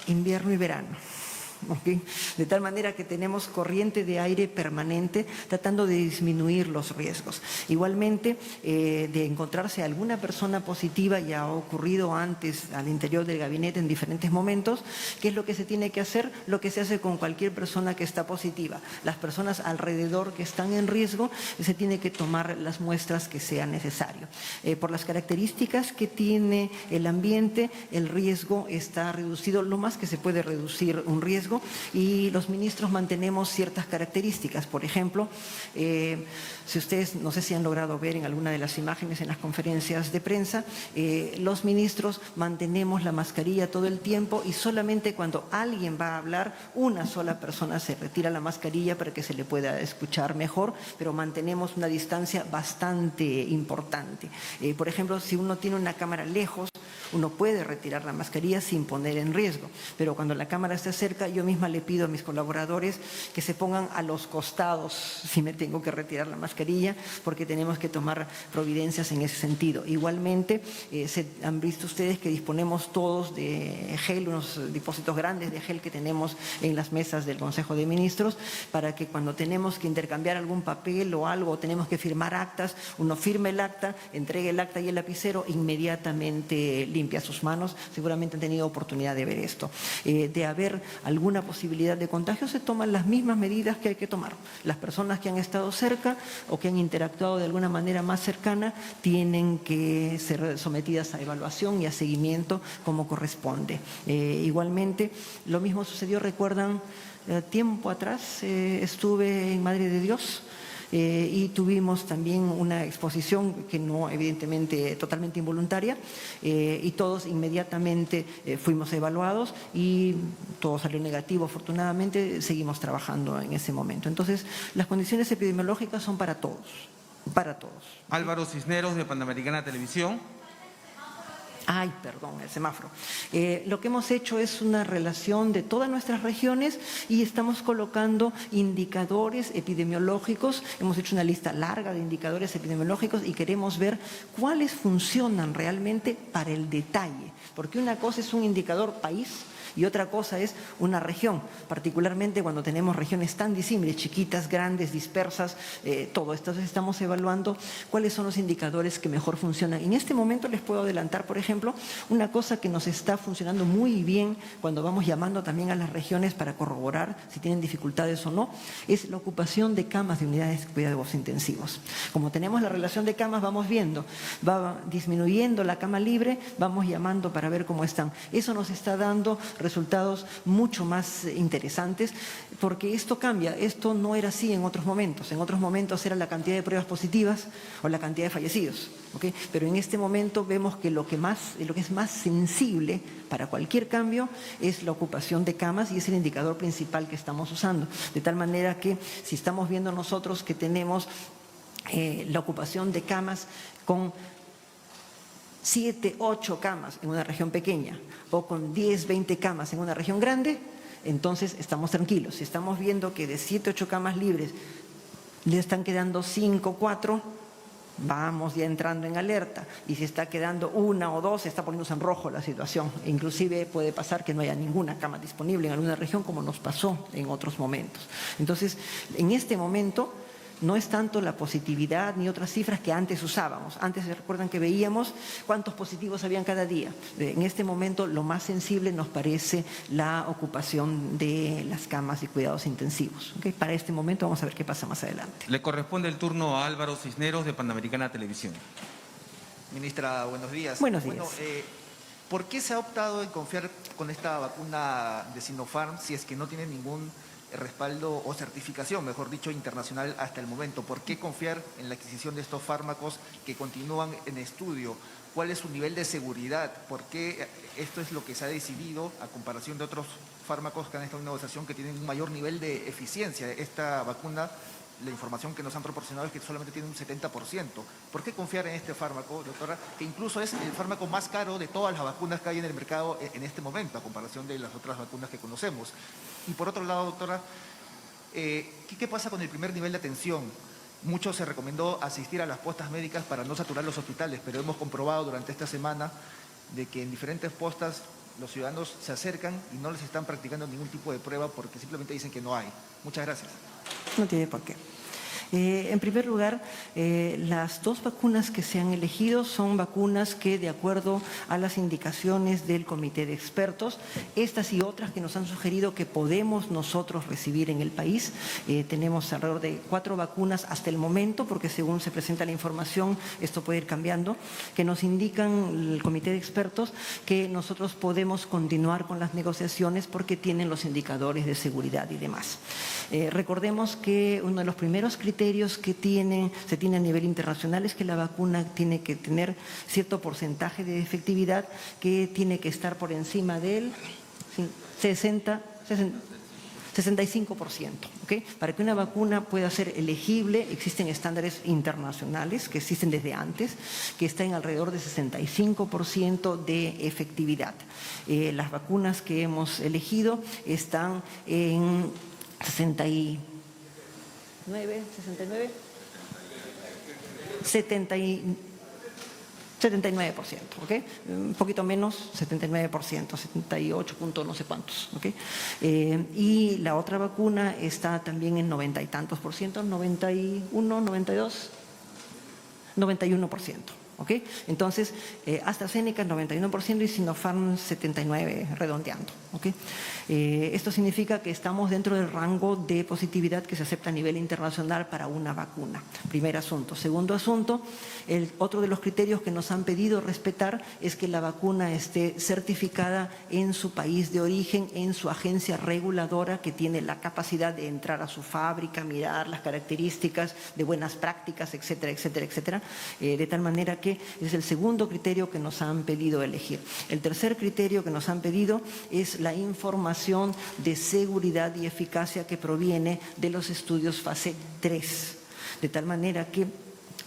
invierno y verano. ¿Okay? De tal manera que tenemos corriente de aire permanente tratando de disminuir los riesgos. Igualmente, de encontrarse alguna persona positiva, ya ha ocurrido antes al interior del gabinete en diferentes momentos. ¿Qué es lo que se tiene que hacer? Lo que se hace con cualquier persona que está positiva. Las personas alrededor que están en riesgo, se tiene que tomar las muestras que sea necesario. Por las características que tiene el ambiente, el riesgo está reducido, lo más que se puede reducir un riesgo, y los ministros mantenemos ciertas características. Por ejemplo, si ustedes, no sé si han logrado ver en alguna de las imágenes en las conferencias de prensa, los ministros mantenemos la mascarilla todo el tiempo y solamente cuando alguien va a hablar, una sola persona se retira la mascarilla para que se le pueda escuchar mejor, pero mantenemos una distancia bastante importante. Por ejemplo, si uno tiene una cámara lejos, uno puede retirar la mascarilla sin poner en riesgo, pero cuando la cámara está cerca, yo misma le pido a mis colaboradores que se pongan a los costados si me tengo que retirar la mascarilla, porque tenemos que tomar providencias en ese sentido. Igualmente, han visto ustedes que disponemos todos de gel, unos depósitos grandes de gel que tenemos en las mesas del Consejo de Ministros, para que cuando tenemos que intercambiar algún papel o algo, o tenemos que firmar actas, uno firme el acta, entregue el acta y el lapicero, inmediatamente limpia sus manos. Seguramente han tenido oportunidad de ver esto. De haber alguna posibilidad de contagio, se toman las mismas medidas que hay que tomar. Las personas que han estado cerca o que han interactuado de alguna manera más cercana tienen que ser sometidas a evaluación y a seguimiento como corresponde. Igualmente, lo mismo sucedió, recuerdan, tiempo atrás estuve en Madre de Dios, y tuvimos también una exposición que no, evidentemente, totalmente involuntaria, y todos inmediatamente fuimos evaluados y todo salió negativo. Afortunadamente, seguimos trabajando en ese momento. Entonces, las condiciones epidemiológicas son para todos, para todos. Álvaro Cisneros, de Panamericana Televisión. Ay, perdón, el semáforo. Lo que hemos hecho es una relación de todas nuestras regiones y estamos colocando indicadores epidemiológicos. Hemos hecho una lista larga de indicadores epidemiológicos y queremos ver cuáles funcionan realmente para el detalle. Porque una cosa es un indicador país y otra cosa es una región, particularmente cuando tenemos regiones tan disímiles, chiquitas, grandes, dispersas, todo esto. Entonces estamos evaluando cuáles son los indicadores que mejor funcionan. En este momento les puedo adelantar, por ejemplo, una cosa que nos está funcionando muy bien cuando vamos llamando también a las regiones para corroborar si tienen dificultades o no, es la ocupación de camas de unidades de cuidados intensivos. Como tenemos la relación de camas, vamos viendo, va disminuyendo la cama libre, vamos llamando para ver cómo están. Eso nos está dando resultados mucho más interesantes, porque esto cambia. Esto no era así en otros momentos. En otros momentos era la cantidad de pruebas positivas o la cantidad de fallecidos, ¿okay? Pero en este momento vemos que lo que es más sensible para cualquier cambio es la ocupación de camas y es el indicador principal que estamos usando. De tal manera que si estamos viendo nosotros que tenemos la ocupación de camas con 7, 8 camas en una región pequeña o con 10, 20 camas en una región grande, entonces estamos tranquilos. Si estamos viendo que de 7, 8 camas libres le están quedando 5, 4, vamos ya entrando en alerta. Y si está quedando 1 o 2, se está poniéndose en rojo la situación. Inclusive puede pasar que no haya ninguna cama disponible en alguna región, como nos pasó en otros momentos. Entonces, en este momento no es tanto la positividad ni otras cifras que antes usábamos. Antes se recuerdan que veíamos cuántos positivos habían cada día. En este momento lo más sensible nos parece la ocupación de las camas y cuidados intensivos. ¿Okay? Para este momento vamos a ver qué pasa más adelante. Le corresponde el turno a Álvaro Cisneros de Panamericana Televisión. Ministra, buenos días. Buenos días. Bueno, ¿por qué se ha optado en confiar con esta vacuna de Sinopharm si es que no tiene ningún respaldo o certificación, mejor dicho, internacional hasta el momento? ¿Por qué confiar en la adquisición de estos fármacos que continúan en estudio? ¿Cuál es su nivel de seguridad? ¿Por qué esto es lo que se ha decidido a comparación de otros fármacos que han estado en negociación que tienen un mayor nivel de eficiencia? Esta vacuna, la información que nos han proporcionado es que solamente tiene un 70%. ¿Por qué confiar en este fármaco, doctora, que incluso es el fármaco más caro de todas las vacunas que hay en el mercado en este momento, a comparación de las otras vacunas que conocemos? Y por otro lado, doctora, ¿qué pasa con el primer nivel de atención? Mucho se recomendó asistir a las postas médicas para no saturar los hospitales, pero hemos comprobado durante esta semana de que en diferentes postas los ciudadanos se acercan y no les están practicando ningún tipo de prueba porque simplemente dicen que no hay. Muchas gracias. No tiene por qué. En primer lugar, las dos vacunas que se han elegido son vacunas que, de acuerdo a las indicaciones del comité de expertos, estas y otras que nos han sugerido que podemos nosotros recibir en el país, tenemos alrededor de 4 vacunas hasta el momento, porque según se presenta la información, esto puede ir cambiando, que nos indican el comité de expertos que nosotros podemos continuar con las negociaciones porque tienen los indicadores de seguridad y demás. Recordemos que uno de los primeros criterios que se tiene a nivel internacional es que la vacuna tiene que tener cierto porcentaje de efectividad que tiene que estar por encima del 65%. ¿Okay? Para que una vacuna pueda ser elegible, existen estándares internacionales que existen desde antes, que están en alrededor de 65% de efectividad. Las vacunas que hemos elegido están en 69%, ¿ok? Un poquito menos, 79%, 78 punto no sé cuántos, ¿ok? Y la otra vacuna está también en 90 y tantos por ciento, 91, 92, 91%. ¿Ok? Entonces, AstraZeneca 91% y Sinopharm 79%, redondeando. ¿Okay? Esto significa que estamos dentro del rango de positividad que se acepta a nivel internacional para una vacuna. Primer asunto. Segundo asunto, otro de los criterios que nos han pedido respetar es que la vacuna esté certificada en su país de origen, en su agencia reguladora que tiene la capacidad de entrar a su fábrica, mirar las características de buenas prácticas, etcétera, etcétera, etcétera, de tal manera que es el segundo criterio que nos han pedido elegir. El tercer criterio que nos han pedido es la información de seguridad y eficacia que proviene de los estudios fase 3, de tal manera que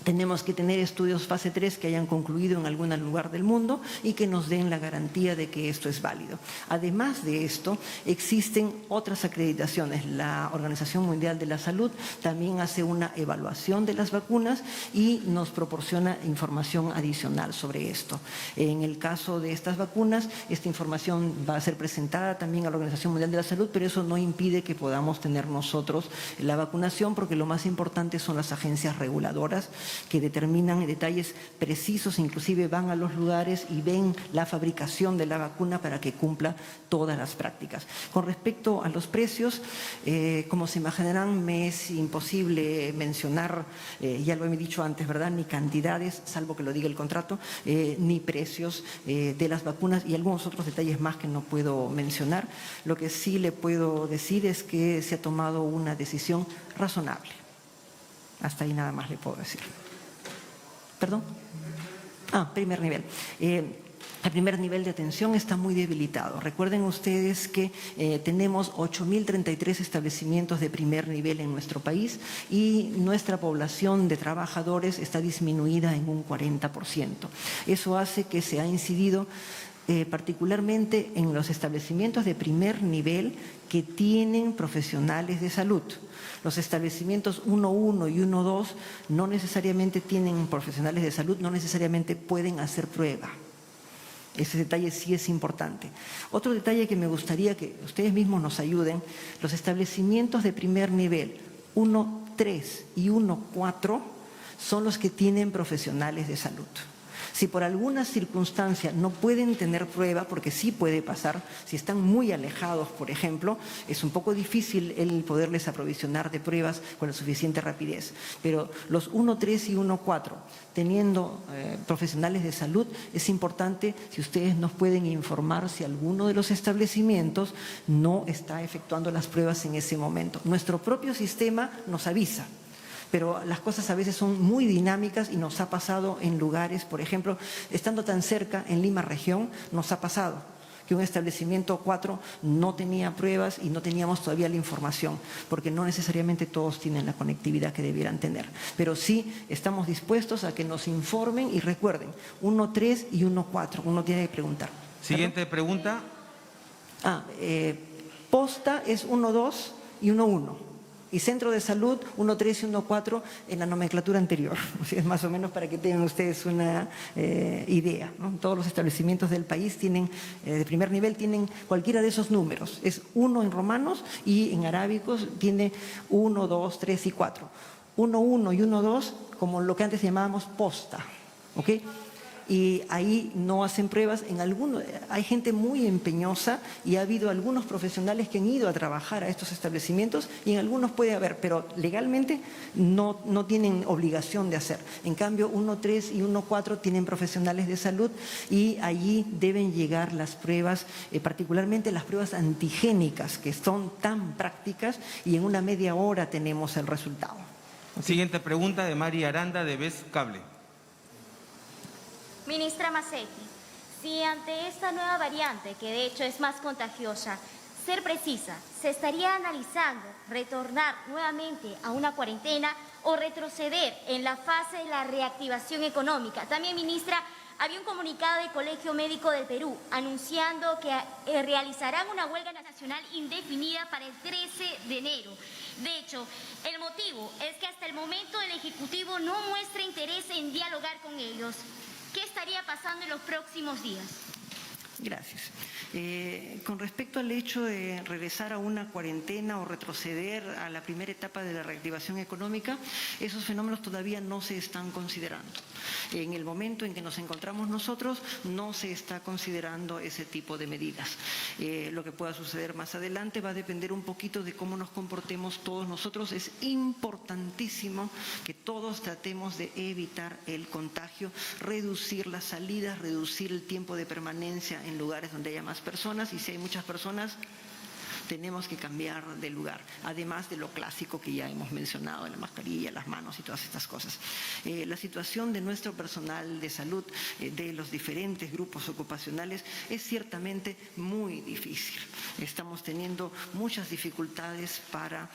tenemos que tener estudios fase 3 que hayan concluido en algún lugar del mundo y que nos den la garantía de que esto es válido. Además de esto, existen otras acreditaciones. La Organización Mundial de la Salud también hace una evaluación de las vacunas y nos proporciona información adicional sobre esto. En el caso de estas vacunas, esta información va a ser presentada también a la Organización Mundial de la Salud, pero eso no impide que podamos tener nosotros la vacunación, porque lo más importante son las agencias reguladoras que determinan detalles precisos, inclusive van a los lugares y ven la fabricación de la vacuna para que cumpla todas las prácticas. Con respecto a los precios, como se imaginarán, me es imposible mencionar, ya lo he dicho antes, ¿verdad?, ni cantidades, salvo que lo diga el contrato, ni precios de las vacunas y algunos otros detalles más que no puedo mencionar. Lo que sí le puedo decir es que se ha tomado una decisión razonable. Hasta ahí nada más le puedo decir. ¿Perdón? Primer nivel. El primer nivel de atención está muy debilitado. Recuerden ustedes que tenemos 8.033 establecimientos de primer nivel en nuestro país y nuestra población de trabajadores está disminuida en un 40%. Eso hace que se ha incidido particularmente en los establecimientos de primer nivel que tienen profesionales de salud. Los establecimientos 1.1 y 1.2 no necesariamente tienen profesionales de salud, no necesariamente pueden hacer prueba. Ese detalle sí es importante. Otro detalle que me gustaría que ustedes mismos nos ayuden, los establecimientos de primer nivel 1 1-3 y 1-4 son los que tienen profesionales de salud. Si por alguna circunstancia no pueden tener prueba, porque sí puede pasar, si están muy alejados, por ejemplo, es un poco difícil el poderles aprovisionar de pruebas con la suficiente rapidez. Pero los 1-3 y 1-4, teniendo profesionales de salud, es importante si ustedes nos pueden informar si alguno de los establecimientos no está efectuando las pruebas en ese momento. Nuestro propio sistema nos avisa. Pero las cosas a veces son muy dinámicas y nos ha pasado en lugares, por ejemplo, estando tan cerca en Lima región, nos ha pasado que un establecimiento 4 no tenía pruebas y no teníamos todavía la información, porque no necesariamente todos tienen la conectividad que debieran tener. Pero sí estamos dispuestos a que nos informen y recuerden, 1-3 y 1-4, uno tiene que preguntar. Siguiente pregunta. Posta es 1-2 y 1-1. Y centro de salud 1-3 y 1-4 en la nomenclatura anterior. O sea, es más o menos para que tengan ustedes una idea, ¿no? Todos los establecimientos del país tienen, de primer nivel, tienen cualquiera de esos números. Es 1 en romanos y en arábicos tiene 1, 2, 3 y 4. 1-1 y 1-2 como lo que antes llamábamos posta, ¿ok? Y ahí no hacen pruebas. Hay gente muy empeñosa y ha habido algunos profesionales que han ido a trabajar a estos establecimientos y en algunos puede haber, pero legalmente no tienen obligación de hacer. En cambio, 1-3 y 1-4 tienen profesionales de salud y allí deben llegar las pruebas, particularmente las pruebas antigénicas, que son tan prácticas y en una media hora tenemos el resultado. Siguiente pregunta de Mari Aranda de BES Cable. Ministra Massetti, si ante esta nueva variante, que de hecho es más contagiosa, ser precisa, ¿se estaría analizando retornar nuevamente a una cuarentena o retroceder en la fase de la reactivación económica? También, ministra, había un comunicado del Colegio Médico del Perú anunciando que realizarán una huelga nacional indefinida para el 13 de enero. De hecho, el motivo es que hasta el momento el Ejecutivo no muestra interés en dialogar con ellos. ¿Qué estaría pasando en los próximos días? Gracias. Con respecto al hecho de regresar a una cuarentena o retroceder a la primera etapa de la reactivación económica, esos fenómenos todavía no se están considerando. En el momento en que nos encontramos nosotros, no se está considerando ese tipo de medidas. Lo que pueda suceder más adelante va a depender un poquito de cómo nos comportemos todos nosotros. Es importantísimo que todos tratemos de evitar el contagio, reducir las salidas, reducir el tiempo de permanencia en lugares donde haya más personas, y si hay muchas personas tenemos que cambiar de lugar, además de lo clásico que ya hemos mencionado, la mascarilla, las manos y todas estas cosas. La situación de nuestro personal de salud, de los diferentes grupos ocupacionales, es ciertamente muy difícil. Estamos teniendo muchas dificultades para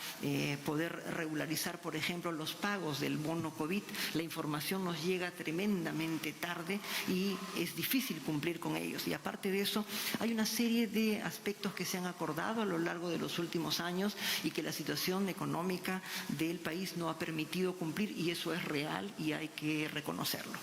poder regularizar, por ejemplo, los pagos del bono COVID. La información nos llega tremendamente tarde y es difícil cumplir con ellos. Y aparte de eso, hay una serie de aspectos que se han acordado a lo largo de los últimos años y que la situación económica del país no ha permitido cumplir, y eso es real y hay que reconocerlo.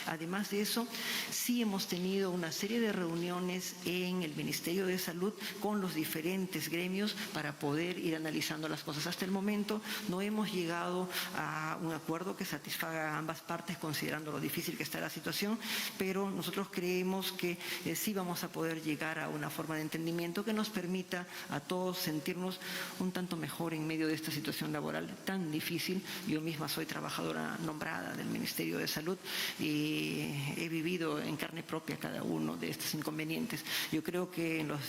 Además de eso, sí hemos tenido una serie de reuniones en el Ministerio de Salud con los diferentes gremios para poder ir analizando las cosas. Hasta el momento no hemos llegado a un acuerdo que satisfaga a ambas partes, considerando lo difícil que está la situación, pero nosotros creemos que sí vamos a poder llegar a una forma de entendimiento que nos permita a todos sentirnos un tanto mejor en medio de esta situación laboral tan difícil. Yo misma soy trabajadora nombrada del Ministerio de Salud y he vivido en carne propia cada uno de estos inconvenientes. Yo creo que en los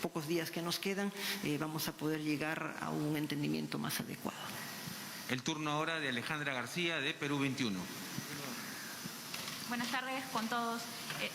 pocos días que nos quedan vamos a poder llegar a un entendimiento más adecuado. El turno ahora de Alejandra García de Perú 21. Buenas tardes con todos.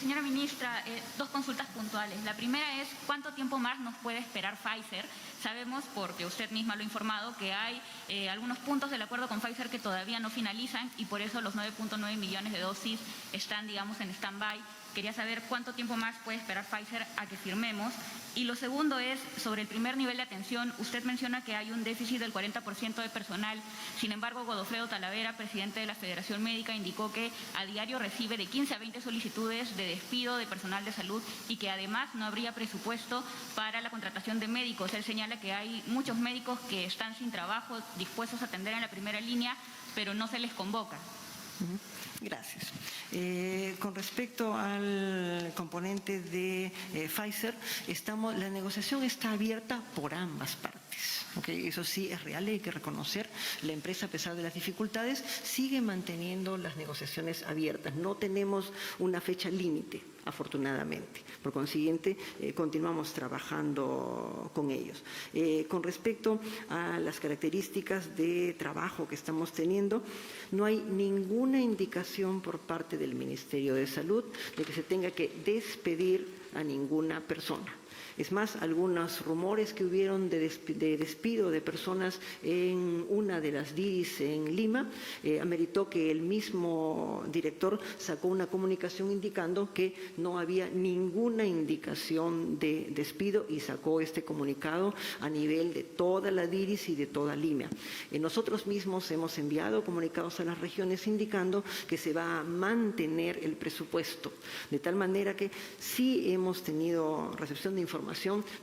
Señora ministra, dos consultas puntuales. La primera es, ¿cuánto tiempo más nos puede esperar Pfizer? Sabemos, porque usted misma lo ha informado, que hay algunos puntos del acuerdo con Pfizer que todavía no finalizan y por eso los 9.9 millones de dosis están, digamos, en stand-by. Quería saber cuánto tiempo más puede esperar Pfizer a que firmemos. Y lo segundo es sobre el primer nivel de atención. Usted menciona que hay un déficit del 40% de personal. Sin embargo, Godofredo Talavera, presidente de la Federación Médica, indicó que a diario recibe de 15 a 20 solicitudes de despido de personal de salud y que además no habría presupuesto para la contratación de médicos. Él señala que hay muchos médicos que están sin trabajo, dispuestos a atender en la primera línea, pero no se les convoca. Gracias. Con respecto al componente de Pfizer, la negociación está abierta por ambas partes. ¿Okay? Eso sí es real, hay que reconocer. La empresa, a pesar de las dificultades, sigue manteniendo las negociaciones abiertas. No tenemos una fecha límite, afortunadamente. Por consiguiente, continuamos trabajando con ellos. Con respecto a las características de trabajo que estamos teniendo, no hay ninguna indicación por parte del Ministerio de Salud de que se tenga que despedir a ninguna persona. Es más, algunos rumores que hubieron de despido de personas en una de las DIRIs en Lima, ameritó que el mismo director sacó una comunicación indicando que no había ninguna indicación de despido y sacó este comunicado a nivel de toda la DIRIS y de toda Lima. Nosotros mismos hemos enviado comunicados a las regiones indicando que se va a mantener el presupuesto, de tal manera que sí hemos tenido recepción de información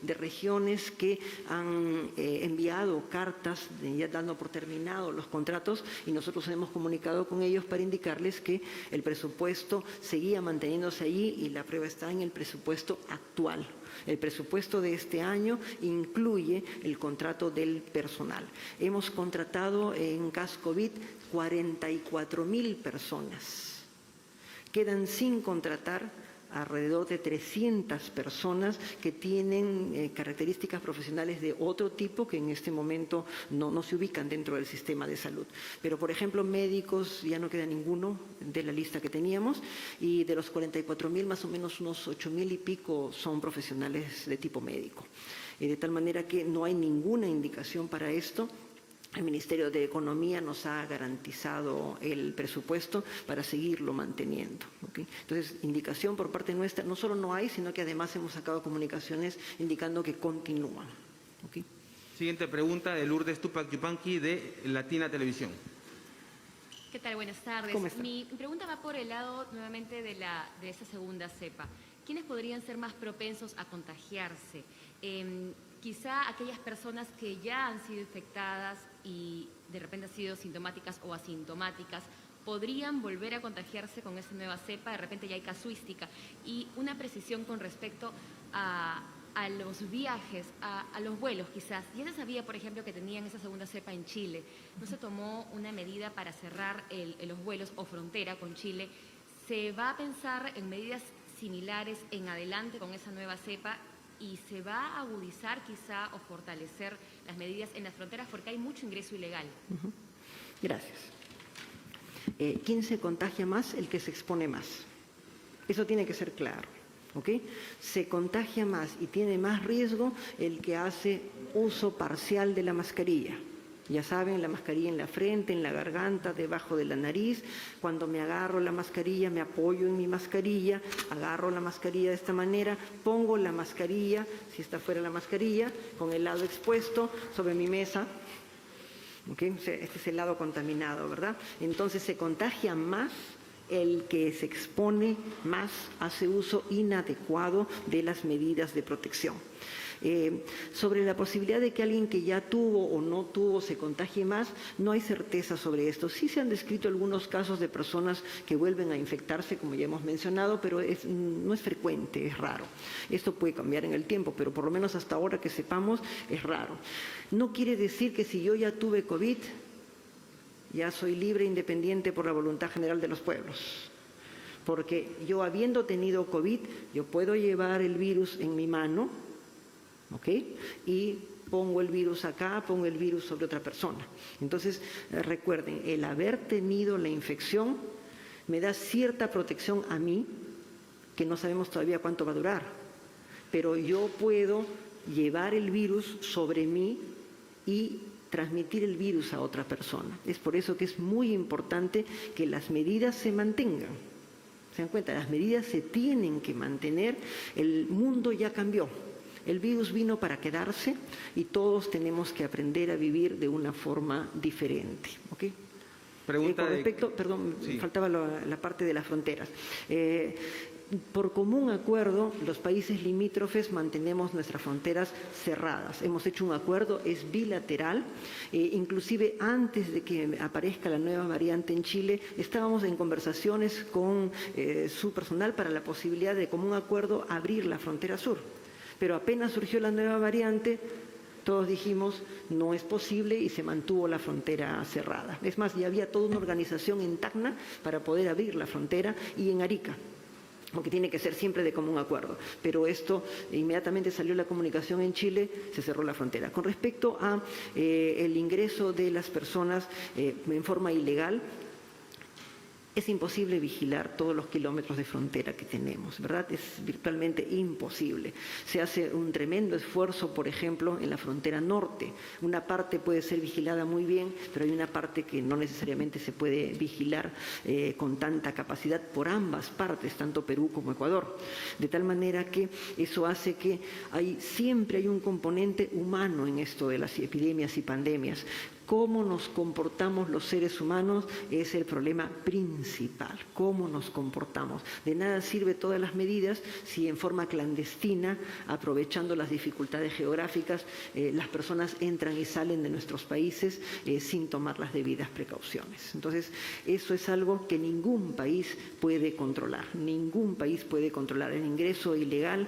de regiones que han enviado cartas ya dando por terminado los contratos y nosotros hemos comunicado con ellos para indicarles que el presupuesto seguía manteniéndose allí y la prueba está en el presupuesto actual. El presupuesto de este año incluye el contrato del personal. Hemos contratado en CAS COVID 44.000 personas. Quedan sin contratar alrededor de 300 personas que tienen características profesionales de otro tipo que en este momento no se ubican dentro del sistema de salud. Pero, por ejemplo, médicos ya no queda ninguno de la lista que teníamos y de los 44.000, más o menos unos 8.000 y pico son profesionales de tipo médico. De tal manera que no hay ninguna indicación para esto. El Ministerio de Economía nos ha garantizado el presupuesto para seguirlo manteniendo. ¿Okay? Entonces, indicación por parte nuestra no solo no hay, sino que además hemos sacado comunicaciones indicando que continúan. ¿Okay? Siguiente pregunta de Lourdes Tupac Yupanqui de Latina Televisión. ¿Qué tal? Buenas tardes. ¿Cómo está? Mi pregunta va por el lado nuevamente de esa segunda cepa. ¿Quiénes podrían ser más propensos a contagiarse? Quizá aquellas personas que ya han sido infectadas y de repente han sido sintomáticas o asintomáticas, podrían volver a contagiarse con esta nueva cepa, de repente ya hay casuística. Y una precisión con respecto a los viajes, a los vuelos quizás. Ya se sabía, por ejemplo, que tenían esa segunda cepa en Chile. ¿No se tomó una medida para cerrar los vuelos o frontera con Chile? ¿Se va a pensar en medidas similares en adelante con esa nueva cepa? ¿Y se va a agudizar quizá o fortalecer las medidas en las fronteras porque hay mucho ingreso ilegal? Gracias. ¿Quién se contagia más? El que se expone más. Eso tiene que ser claro. ¿Okay? Se contagia más y tiene más riesgo el que hace uso parcial de la mascarilla. Ya saben, la mascarilla en la frente, en la garganta, debajo de la nariz. Cuando me agarro la mascarilla, me apoyo en mi mascarilla, agarro la mascarilla de esta manera, pongo la mascarilla, si está fuera la mascarilla, con el lado expuesto sobre mi mesa. ¿Okay? Este es el lado contaminado, ¿verdad? Entonces se contagia más el que se expone más, hace uso inadecuado de las medidas de protección. Sobre la posibilidad de que alguien que ya tuvo o no tuvo se contagie más, no hay certeza sobre esto. Sí se han descrito algunos casos de personas que vuelven a infectarse, como ya hemos mencionado, pero no es frecuente, es raro. Esto puede cambiar en el tiempo, pero por lo menos hasta ahora que sepamos es raro. No quiere decir que si yo ya tuve COVID, ya soy libre e independiente por la voluntad general de los pueblos. Porque yo, habiendo tenido COVID, yo puedo llevar el virus en mi mano, ¿ok? Y pongo el virus acá, pongo el virus sobre otra persona. Entonces, recuerden, el haber tenido la infección me da cierta protección a mí, que no sabemos todavía cuánto va a durar. Pero yo puedo llevar el virus sobre mí y transmitir el virus a otra persona. Es por eso que es muy importante que las medidas se mantengan. ¿Se dan cuenta? Las medidas se tienen que mantener, el mundo ya cambió. El virus vino para quedarse y todos tenemos que aprender a vivir de una forma diferente. ¿Okay? Pregunta con respecto, perdón, sí. faltaba la parte de las fronteras. Por común acuerdo, los países limítrofes mantenemos nuestras fronteras cerradas. Hemos hecho un acuerdo, es bilateral. Inclusive antes de que aparezca la nueva variante en Chile, estábamos en conversaciones con su personal para la posibilidad de, como un acuerdo, abrir la frontera sur. Pero apenas surgió la nueva variante, todos dijimos, no es posible y se mantuvo la frontera cerrada. Es más, ya había toda una organización en Tacna para poder abrir la frontera y en Arica, aunque tiene que ser siempre de común acuerdo. Pero esto, inmediatamente salió la comunicación en Chile, se cerró la frontera. Con respecto a el ingreso de las personas en forma ilegal, es imposible vigilar todos los kilómetros de frontera que tenemos, ¿verdad? Es virtualmente imposible. Se hace un tremendo esfuerzo, por ejemplo, en la frontera norte. Una parte puede ser vigilada muy bien, pero hay una parte que no necesariamente se puede vigilar con tanta capacidad por ambas partes, tanto Perú como Ecuador. De tal manera que eso hace que siempre hay un componente humano en esto de las epidemias y pandemias. Cómo nos comportamos los seres humanos es el problema principal. Cómo nos comportamos. De nada sirve todas las medidas si en forma clandestina, aprovechando las dificultades geográficas, las personas entran y salen de nuestros países sin tomar las debidas precauciones. Entonces, eso es algo que ningún país puede controlar. Ningún país puede controlar el ingreso ilegal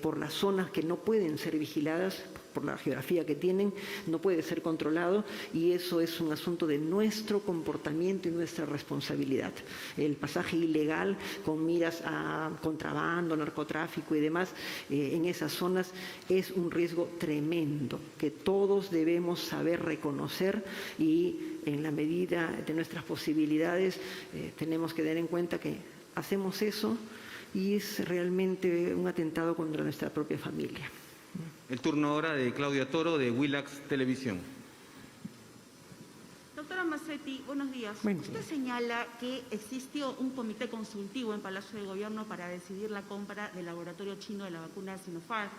por las zonas que no pueden ser vigiladas, por la geografía que tienen, no puede ser controlado y eso es un asunto de nuestro comportamiento y nuestra responsabilidad. El pasaje ilegal con miras a contrabando, narcotráfico y demás en esas zonas es un riesgo tremendo que todos debemos saber reconocer y en la medida de nuestras posibilidades tenemos que tener en cuenta que hacemos eso y es realmente un atentado contra nuestra propia familia. El turno ahora de Claudia Toro, de Willax Televisión. Doctora Massetti, buenos días. Usted señala que existió un comité consultivo en Palacio de Gobierno para decidir la compra del laboratorio chino de la vacuna de Sinopharm.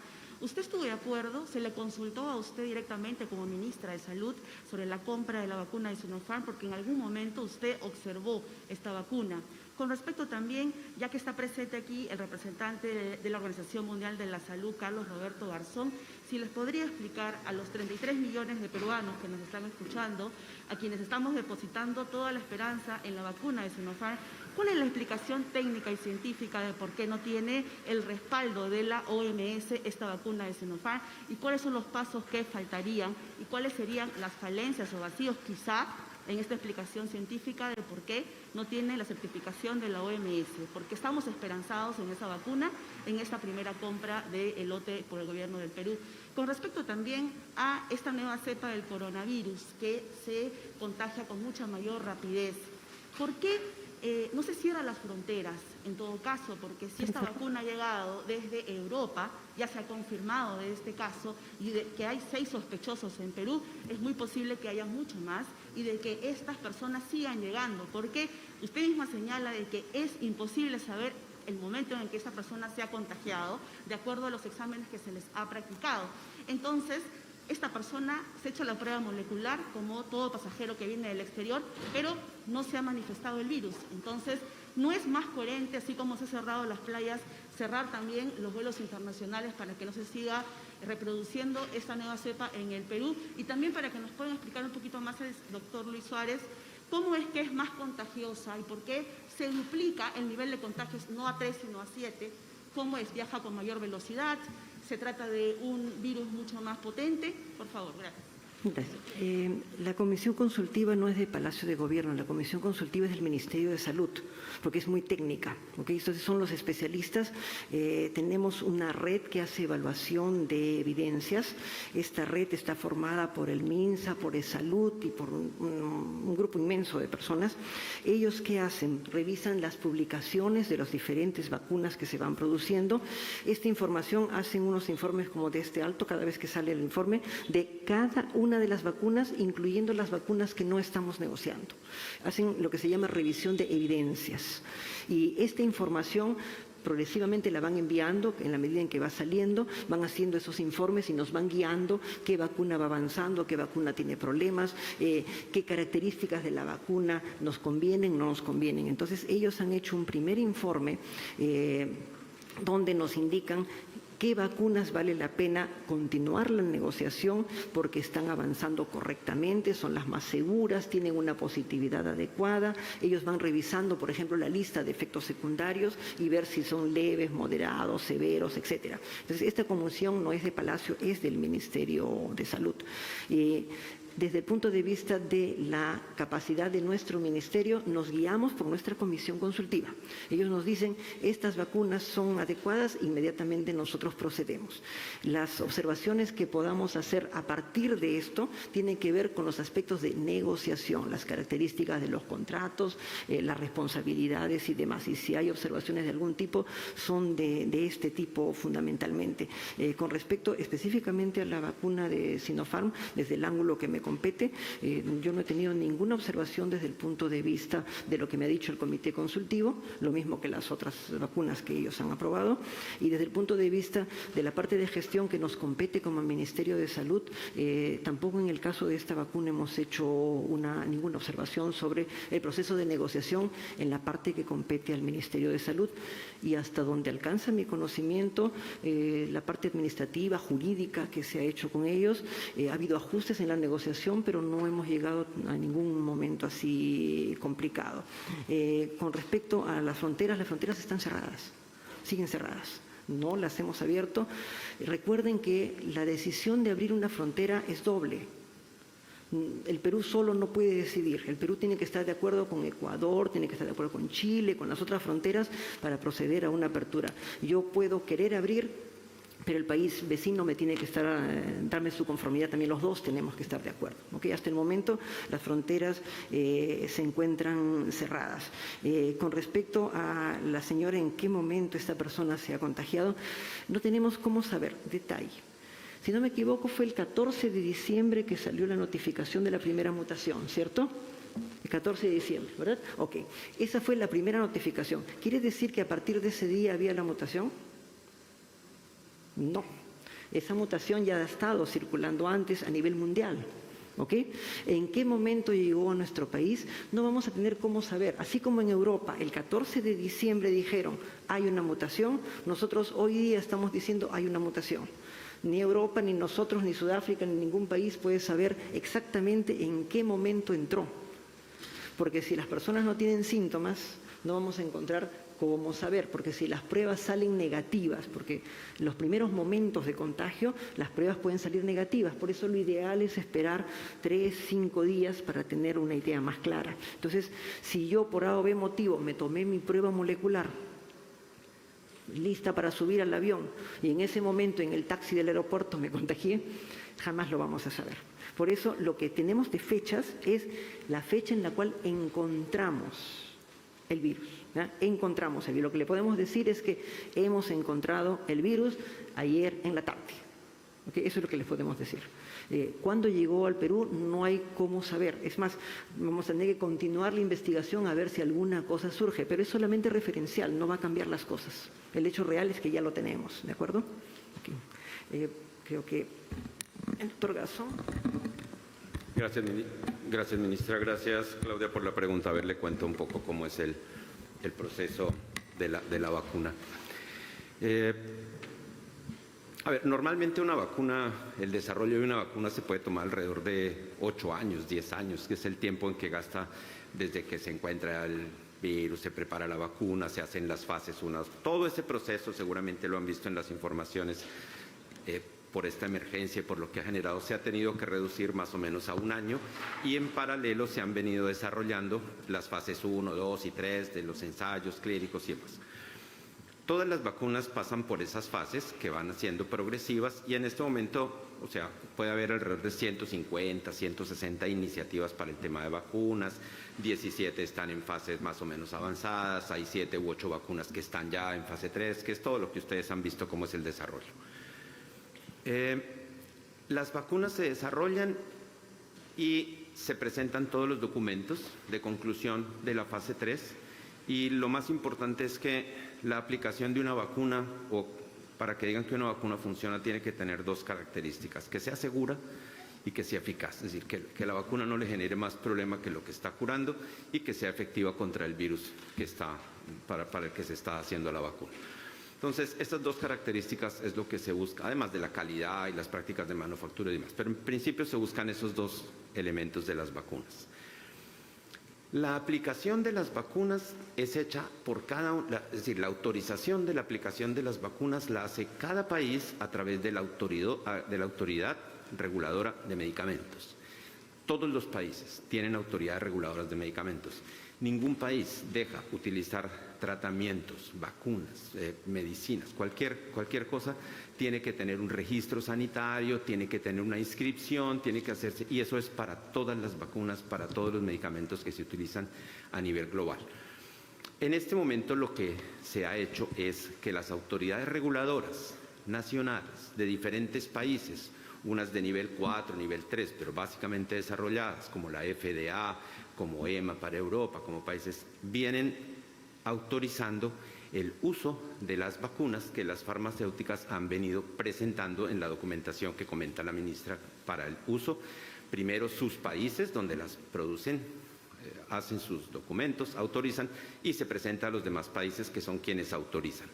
¿Usted estuvo de acuerdo? ¿Se le consultó a usted directamente como ministra de Salud sobre la compra de la vacuna de Sinopharm? Porque en algún momento usted observó esta vacuna. Con respecto también, ya que está presente aquí el representante de la Organización Mundial de la Salud, Carlos Roberto Garzón, si les podría explicar a los 33 millones de peruanos que nos están escuchando, a quienes estamos depositando toda la esperanza en la vacuna de Sinopharm, ¿cuál es la explicación técnica y científica de por qué no tiene el respaldo de la OMS esta vacuna de Sinopharm? ¿Y cuáles son los pasos que faltarían? ¿Y cuáles serían las falencias o vacíos quizá en esta explicación científica de por qué no tiene la certificación de la OMS? Porque estamos esperanzados en esa vacuna, en esta primera compra del lote por el gobierno del Perú. Con respecto también a esta nueva cepa del coronavirus que se contagia con mucha mayor rapidez, ¿por qué no se cierran las fronteras, en todo caso? Porque si esta vacuna ha llegado desde Europa, ya se ha confirmado de este caso, y de que hay 6 sospechosos en Perú, es muy posible que haya mucho más, y de que estas personas sigan llegando, porque usted misma señala de que es imposible saber el momento en que esta persona se ha contagiado, de acuerdo a los exámenes que se les ha practicado. Entonces, esta persona se ha hecho la prueba molecular como todo pasajero que viene del exterior, pero no se ha manifestado el virus. Entonces, ¿no es más coherente, así como se han cerrado las playas, cerrar también los vuelos internacionales para que no se siga reproduciendo esta nueva cepa en el Perú? Y también para que nos puedan explicar un poquito más el doctor Luis Suárez, ¿cómo es que es más contagiosa y por qué se duplica el nivel de contagios no a 3 sino a 7? ¿Cómo es? ¿Viaja con mayor velocidad? ¿Se trata de un virus mucho más potente? Por favor, gracias. Gracias. La comisión consultiva no es de Palacio de Gobierno, la comisión consultiva es del Ministerio de Salud, porque es muy técnica. ¿Okay? Entonces son los especialistas. Tenemos una red que hace evaluación de evidencias. Esta red está formada por el MINSA, por Salud y por un grupo inmenso de personas. ¿Ellos qué hacen? Revisan las publicaciones de las diferentes vacunas que se van produciendo. Esta información, hacen unos informes como de este alto cada vez que sale el informe de cada una Gracias, ministra. Gracias, Claudia, por la pregunta. A ver, le cuento un poco cómo es el proceso de la vacuna. A ver, normalmente una vacuna, el desarrollo de una vacuna se puede tomar alrededor de 8 años, 10 años, que es el tiempo en que gasta desde que se encuentra el virus, se prepara la vacuna, se hacen las fases 1. Todo ese proceso, seguramente lo han visto en las informaciones, por esta emergencia y por lo que ha generado, se ha tenido que reducir más o menos a 1 año y en paralelo se han venido desarrollando las fases 1, 2 y 3 de los ensayos clínicos y demás. Todas las vacunas pasan por esas fases que van siendo progresivas y en este momento, o sea, puede haber alrededor de 150, 160 iniciativas para el tema de vacunas, 17 están en fases más o menos avanzadas, hay 7 u 8 vacunas que están ya en fase 3, que es todo lo que ustedes han visto cómo es el desarrollo. Las vacunas se desarrollan y se presentan todos los documentos de conclusión de la fase 3 y lo más importante es que la aplicación de una vacuna, o para que digan que una vacuna funciona, tiene que tener dos características: que sea segura y que sea eficaz, es decir, que la vacuna no le genere más problema que lo que está curando y que sea efectiva contra el virus que está, para el que se está haciendo la vacuna. Entonces, estas dos características es lo que se busca, además de la calidad y las prácticas de manufactura y demás, pero en principio se buscan esos dos elementos de las vacunas. La aplicación de las vacunas es hecha por es decir, la autorización de la aplicación de las vacunas la hace cada país a través de la autoridad reguladora de medicamentos. Todos los países tienen autoridades reguladoras de medicamentos. Ningún país deja utilizar tratamientos, vacunas, medicinas, cualquier cosa tiene que tener un registro sanitario, tiene que tener una inscripción, tiene que hacerse, y eso es para todas las vacunas, para todos los medicamentos que se utilizan a nivel global. En este momento lo que se ha hecho es que las autoridades reguladoras nacionales de diferentes países, unas de nivel 4, nivel 3, pero básicamente desarrolladas, como la FDA, como EMA para Europa, como países, vienen autorizando el uso de las vacunas que las farmacéuticas han venido presentando en la documentación que comenta la ministra para el uso. Primero sus países donde las producen, hacen sus documentos, autorizan y se presenta a los demás países que son quienes autorizan.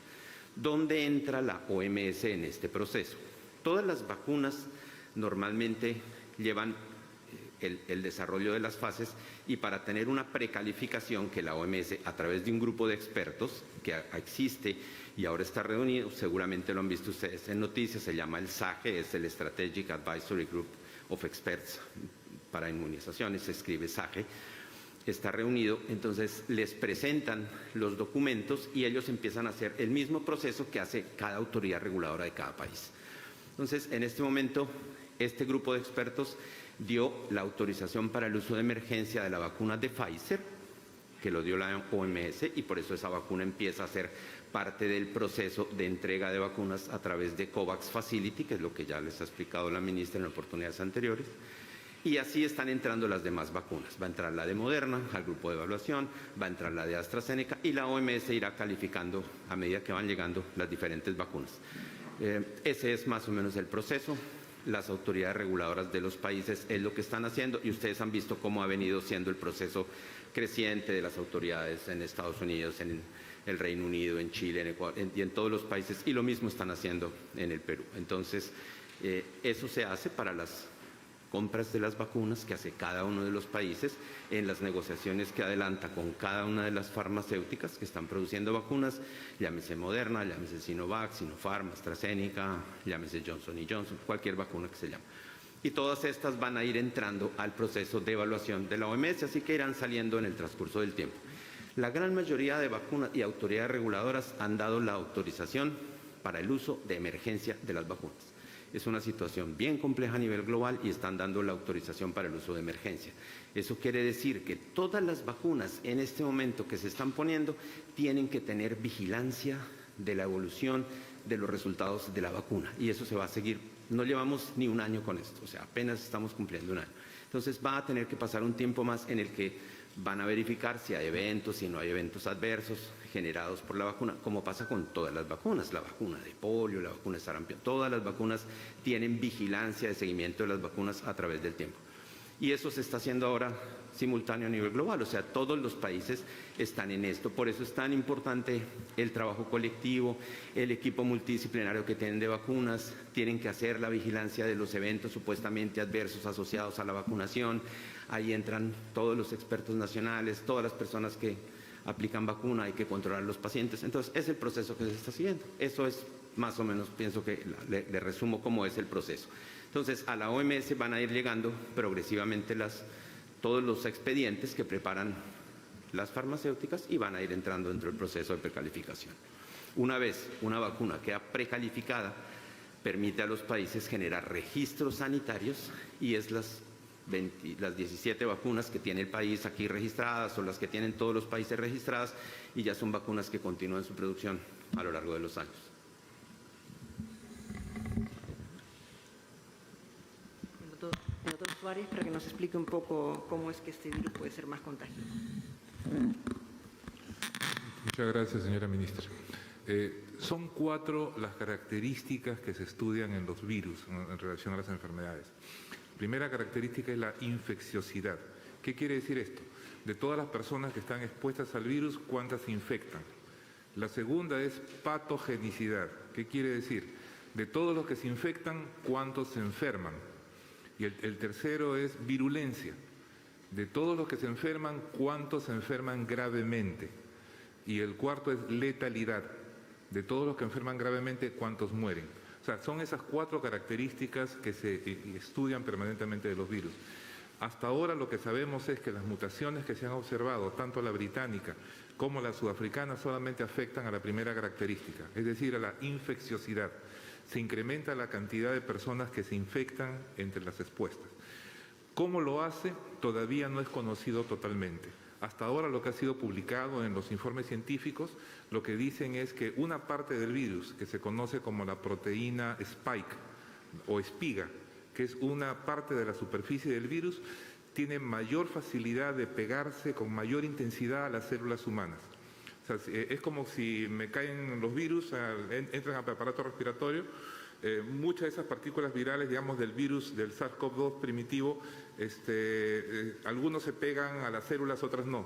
¿Dónde entra la OMS en este proceso? Todas las vacunas normalmente llevan el desarrollo de las fases y para tener una precalificación que la OMS, a través de un grupo de expertos que existe y ahora está reunido, seguramente lo han visto ustedes en noticias, se llama el SAGE, es el Strategic Advisory Group of Experts para inmunizaciones, se escribe SAGE, está reunido, entonces les presentan los documentos y ellos empiezan a hacer el mismo proceso que hace cada autoridad reguladora de cada país. Entonces, en este momento, este grupo de expertos dio la autorización para el uso de emergencia de la vacuna de Pfizer, que lo dio la OMS, y por eso esa vacuna empieza a ser parte del proceso de entrega de vacunas a través de COVAX Facility, que es lo que ya les ha explicado la ministra en oportunidades anteriores. Y así están entrando las demás vacunas. Va a entrar la de Moderna al grupo de evaluación, va a entrar la de AstraZeneca y la OMS irá calificando a medida que van llegando las diferentes vacunas. Ese es más o menos el proceso. Las autoridades reguladoras de los países es lo que están haciendo y ustedes han visto cómo ha venido siendo el proceso creciente de las autoridades en Estados Unidos, en el Reino Unido, en Chile, en Ecuador y en todos los países, y lo mismo están haciendo en el Perú. Entonces, eso se hace para las compras de las vacunas que hace cada uno de los países en las negociaciones que adelanta con cada una de las farmacéuticas que están produciendo vacunas, llámese Moderna, llámese Sinovac, Sinopharm, AstraZeneca, llámese Johnson & Johnson, cualquier vacuna que se llame. Y todas estas van a ir entrando al proceso de evaluación de la OMS, así que irán saliendo en el transcurso del tiempo. La gran mayoría de vacunas y autoridades reguladoras han dado la autorización para el uso de emergencia de las vacunas. Es una situación bien compleja a nivel global y están dando la autorización para el uso de emergencia. Eso quiere decir que todas las vacunas en este momento que se están poniendo tienen que tener vigilancia de la evolución de los resultados de la vacuna. Y eso se va a seguir. No llevamos ni un año con esto, o sea, apenas estamos cumpliendo un año. Entonces va a tener que pasar un tiempo más en el que van a verificar si hay eventos, si no hay eventos adversos generados por la vacuna, como pasa con todas las vacunas, la vacuna de polio, la vacuna de sarampión, todas las vacunas tienen vigilancia de seguimiento de las vacunas a través del tiempo. Y eso se está haciendo ahora simultáneo a nivel global, o sea, todos los países están en esto. Por eso es tan importante el trabajo colectivo, el equipo multidisciplinario que tienen de vacunas, tienen que hacer la vigilancia de los eventos supuestamente adversos asociados a la vacunación. Ahí entran todos los expertos nacionales, todas las personas que aplican vacuna, hay que controlar a los pacientes. Entonces, es el proceso que se está siguiendo. Eso es más o menos, pienso que le resumo cómo es el proceso. Entonces, a la OMS van a ir llegando progresivamente todos los expedientes que preparan las farmacéuticas y van a ir entrando dentro del proceso de precalificación. Una vez una vacuna queda precalificada, permite a los países generar registros sanitarios y es las 17 vacunas que tiene el país aquí registradas o las que tienen todos los países registradas y ya son vacunas que continúan su producción a lo largo de los años. El doctor Suárez para que nos explique un poco cómo es que este virus puede ser más contagioso. Muchas gracias, señora ministra. Son 4 las características que se estudian en los virus en relación a las enfermedades. Primera característica es la infecciosidad. ¿Qué quiere decir esto? De todas las personas que están expuestas al virus, ¿cuántas se infectan? La segunda es patogenicidad. ¿Qué quiere decir? De todos los que se infectan, ¿cuántos se enferman? Y el tercero es virulencia. De todos los que se enferman, ¿cuántos se enferman gravemente? Y el cuarto es letalidad. De todos los que enferman gravemente, ¿cuántos mueren? O sea, son esas 4 características que se estudian permanentemente de los virus. Hasta ahora lo que sabemos es que las mutaciones que se han observado, tanto la británica como la sudafricana, solamente afectan a la primera característica, es decir, a la infecciosidad. Se incrementa la cantidad de personas que se infectan entre las expuestas. ¿Cómo lo hace? Todavía no es conocido totalmente. Hasta ahora lo que ha sido publicado en los informes científicos, lo que dicen es que una parte del virus, que se conoce como la proteína spike o espiga, que es una parte de la superficie del virus, tiene mayor facilidad de pegarse con mayor intensidad a las células humanas. O sea, es como si me caen los virus, entran al aparato respiratorio, muchas de esas partículas virales, digamos, del virus, del SARS-CoV-2 primitivo, algunos se pegan a las células, otras no.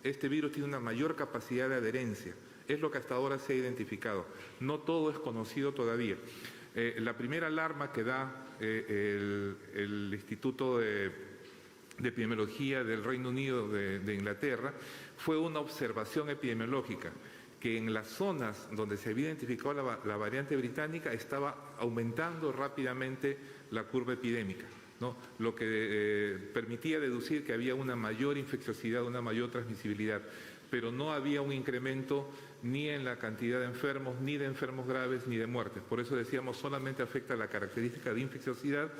Este virus tiene una mayor capacidad de adherencia. Es lo que hasta ahora se ha identificado. No todo es conocido todavía. La primera alarma que da el Instituto de Epidemiología del Reino Unido de Inglaterra fue una observación epidemiológica que en las zonas donde se había identificado la variante británica estaba aumentando rápidamente la curva epidémica, ¿no? Lo que permitía deducir que había una mayor infecciosidad, una mayor transmisibilidad, pero no había un incremento ni en la cantidad de enfermos, ni de enfermos graves, ni de muertes. Por eso decíamos, solamente afecta la característica de infecciosidad.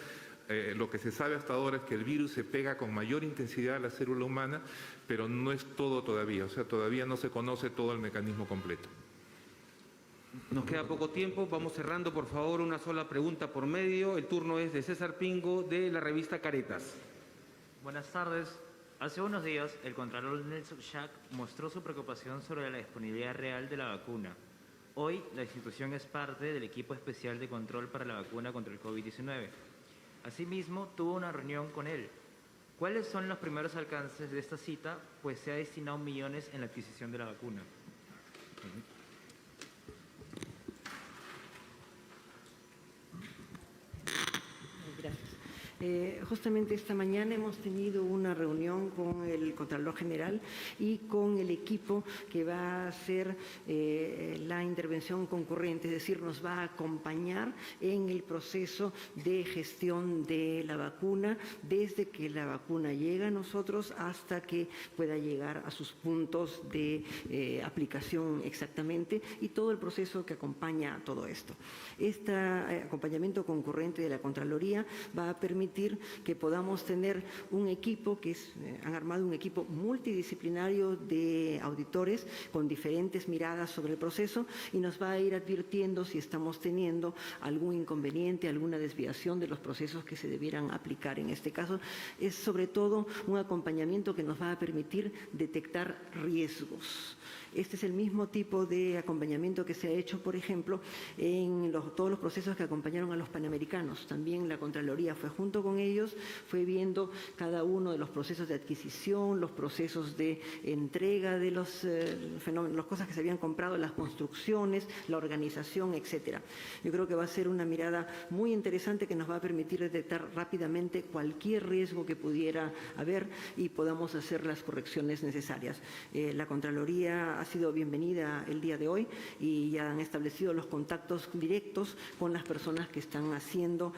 Lo que se sabe hasta ahora es que el virus se pega con mayor intensidad a la célula humana, pero no es todo todavía, o sea, todavía no se conoce todo el mecanismo completo. Nos queda poco tiempo, vamos cerrando, por favor, una sola pregunta por medio. El turno es de César Pingo, de la revista Caretas. Buenas tardes. Hace unos días, el Contralor Nelson Schack mostró su preocupación sobre la disponibilidad real de la vacuna. Hoy, la institución es parte del equipo especial de control para la vacuna contra el COVID-19. Asimismo, tuvo una reunión con él. ¿Cuáles son los primeros alcances de esta cita? Pues se ha destinado millones en la adquisición de la vacuna. Gracias. Justamente esta mañana hemos tenido una reunión con el Contralor General y con el equipo que va a hacer la intervención concurrente, es decir, nos va a acompañar en el proceso de gestión de la vacuna, desde que la vacuna llega a nosotros hasta que pueda llegar a sus puntos de aplicación exactamente y todo el proceso que acompaña a todo esto. Este acompañamiento concurrente de la Contraloría va a permitir que podamos tener un equipo han armado un equipo multidisciplinario de auditores con diferentes miradas sobre el proceso y nos va a ir advirtiendo si estamos teniendo algún inconveniente, alguna desviación de los procesos que se debieran aplicar. En este caso es sobre todo un acompañamiento que nos va a permitir detectar riesgos. Este es el mismo tipo de acompañamiento que se ha hecho, por ejemplo, en todos los procesos que acompañaron a los panamericanos. También la Contraloría fue junto con ellos, fue viendo cada uno de los procesos de adquisición, los procesos de entrega de los fenómenos, las cosas que se habían comprado, las construcciones, la organización, etcétera. Yo creo que va a ser una mirada muy interesante que nos va a permitir detectar rápidamente cualquier riesgo que pudiera haber y podamos hacer las correcciones necesarias. La Contraloría ha sido bienvenida el día de hoy y ya han establecido los contactos directos con las personas que están haciendo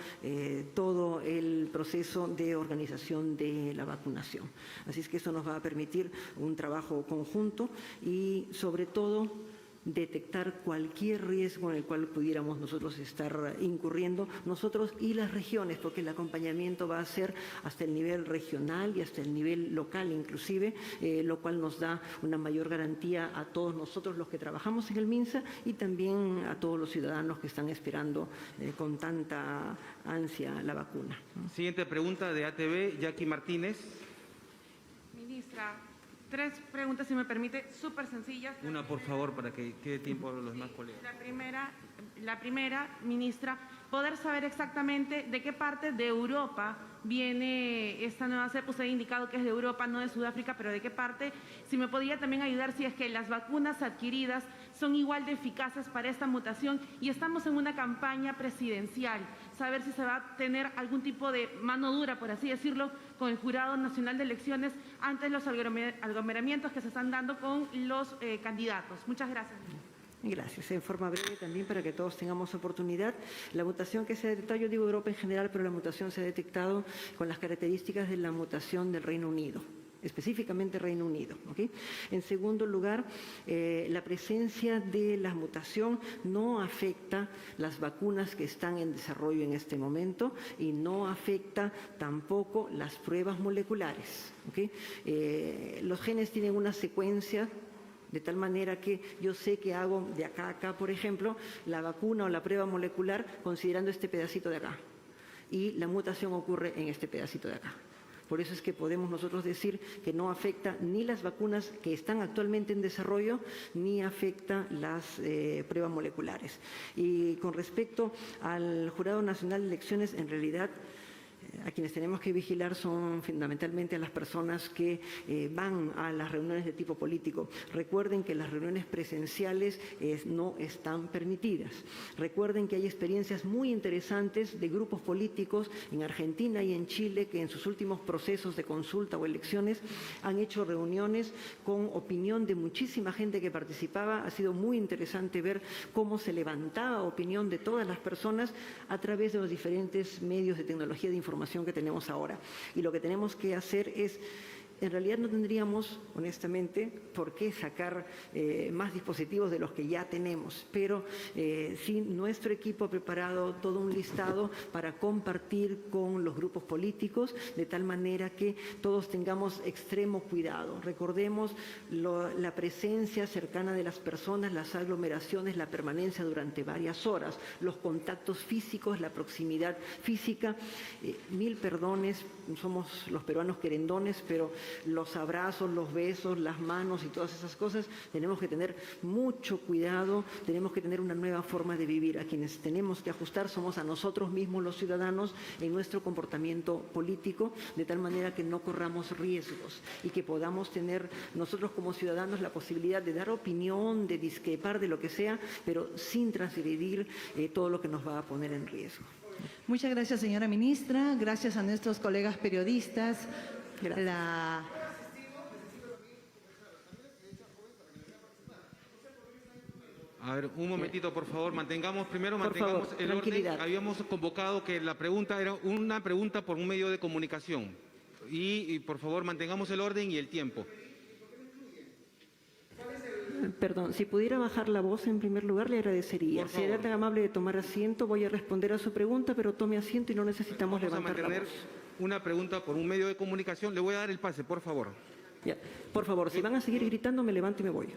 todo el proceso de organización de la vacunación. Así es que eso nos va a permitir un trabajo conjunto y, sobre todo, detectar cualquier riesgo en el cual pudiéramos nosotros estar incurriendo, nosotros y las regiones, porque el acompañamiento va a ser hasta el nivel regional y hasta el nivel local inclusive, lo cual nos da una mayor garantía a todos nosotros los que trabajamos en el MINSA y también a todos los ciudadanos que están esperando con tanta ansia la vacuna. Siguiente pregunta de ATV, Jackie Martínez. Ministra, 3 preguntas, si me permite, súper sencillas. Una, por favor, para que quede tiempo a los demás colegas. La primera, ministra, poder saber exactamente de qué parte de Europa viene esta nueva cepa. Usted ha indicado que es de Europa, no de Sudáfrica, pero de qué parte. Si me podría también ayudar si es que las vacunas adquiridas son igual de eficaces para esta mutación y estamos en una campaña presidencial. Saber si se va a tener algún tipo de mano dura, por así decirlo, con el Jurado Nacional de Elecciones ante los aglomeramientos que se están dando con los candidatos. Muchas gracias. Gracias. En forma breve también para que todos tengamos oportunidad. La mutación que se ha detectado, yo digo Europa en general, pero la mutación se ha detectado con las características de la mutación del Reino Unido, específicamente Reino Unido. ¿Okay? En segundo lugar, la presencia de la mutación no afecta las vacunas que están en desarrollo en este momento y no afecta tampoco las pruebas moleculares. ¿Okay? Los genes tienen una secuencia de tal manera que yo sé que hago de acá a acá, por ejemplo, la vacuna o la prueba molecular considerando este pedacito de acá. Y la mutación ocurre en este pedacito de acá. Por eso es que podemos nosotros decir que no afecta ni las vacunas que están actualmente en desarrollo, ni afecta las pruebas moleculares. Y con respecto al Jurado Nacional de Elecciones, en realidad, a quienes tenemos que vigilar son fundamentalmente a las personas que van a las reuniones de tipo político. Recuerden que las reuniones presenciales no están permitidas. Recuerden que hay experiencias muy interesantes de grupos políticos en Argentina y en Chile que en sus últimos procesos de consulta o elecciones han hecho reuniones con opinión de muchísima gente que participaba. Ha sido muy interesante ver cómo se levantaba opinión de todas las personas a través de los diferentes medios de tecnología de información que tenemos ahora. Y lo que tenemos que hacer es, en realidad no tendríamos, honestamente, por qué sacar más dispositivos de los que ya tenemos, pero sí nuestro equipo ha preparado todo un listado para compartir con los grupos políticos, de tal manera que todos tengamos extremo cuidado. Recordemos la presencia cercana de las personas, las aglomeraciones, la permanencia durante varias horas, los contactos físicos, la proximidad física. Mil perdones, somos los peruanos querendones, pero los abrazos, los besos, las manos y todas esas cosas, tenemos que tener mucho cuidado, tenemos que tener una nueva forma de vivir. A quienes tenemos que ajustar somos a nosotros mismos los ciudadanos en nuestro comportamiento político, de tal manera que no corramos riesgos y que podamos tener nosotros como ciudadanos la posibilidad de dar opinión, de discrepar de lo que sea, pero sin transgredir todo lo que nos va a poner en riesgo. Muchas gracias, señora ministra. Gracias a nuestros colegas periodistas. A ver, un momentito, por favor, mantengamos el orden. Habíamos convocado que la pregunta era una pregunta por un medio de comunicación. Y por favor, mantengamos el orden y el tiempo. Perdón, si pudiera bajar la voz en primer lugar, le agradecería. Si era tan amable de tomar asiento, voy a responder a su pregunta, pero tome asiento y no necesitamos levantar la voz. Una pregunta por un medio de comunicación. Le voy a dar el pase, por favor. Ya. Por favor, si van a seguir gritando, me levanto y me voy.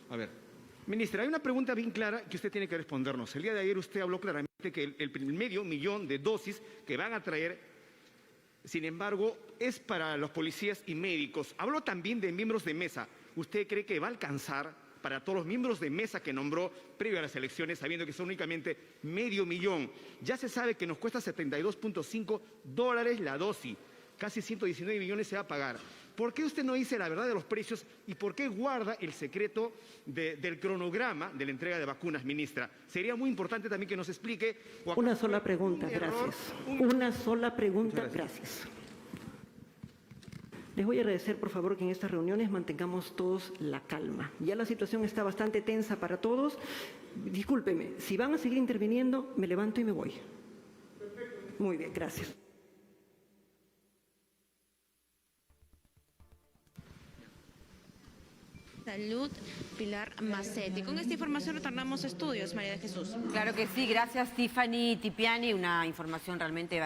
A ver. Ministra, hay una pregunta bien clara que usted tiene que respondernos. El día de ayer usted habló claramente que el medio millón de dosis que van a traer, sin embargo, es para los policías y médicos. Habló también de miembros de mesa. ¿Usted cree que va a alcanzar para todos los miembros de mesa que nombró previo a las elecciones, sabiendo que son únicamente medio millón? Ya se sabe que nos cuesta $72.5 la dosis. Casi 119 millones se va a pagar. ¿Por qué usted no dice la verdad de los precios y por qué guarda el secreto del cronograma de la entrega de vacunas, ministra? Sería muy importante también que nos explique. Una sola pregunta, gracias. Una sola pregunta, gracias. Les voy a agradecer, por favor, que en estas reuniones mantengamos todos la calma. Ya la situación está bastante tensa para todos. Discúlpeme, si van a seguir interviniendo, me levanto y me voy. Muy bien, gracias. Salud, Pilar Macetti. Con esta información retornamos a estudios, María de Jesús. Claro que sí, gracias Tiffany Tipiani, una información realmente bastante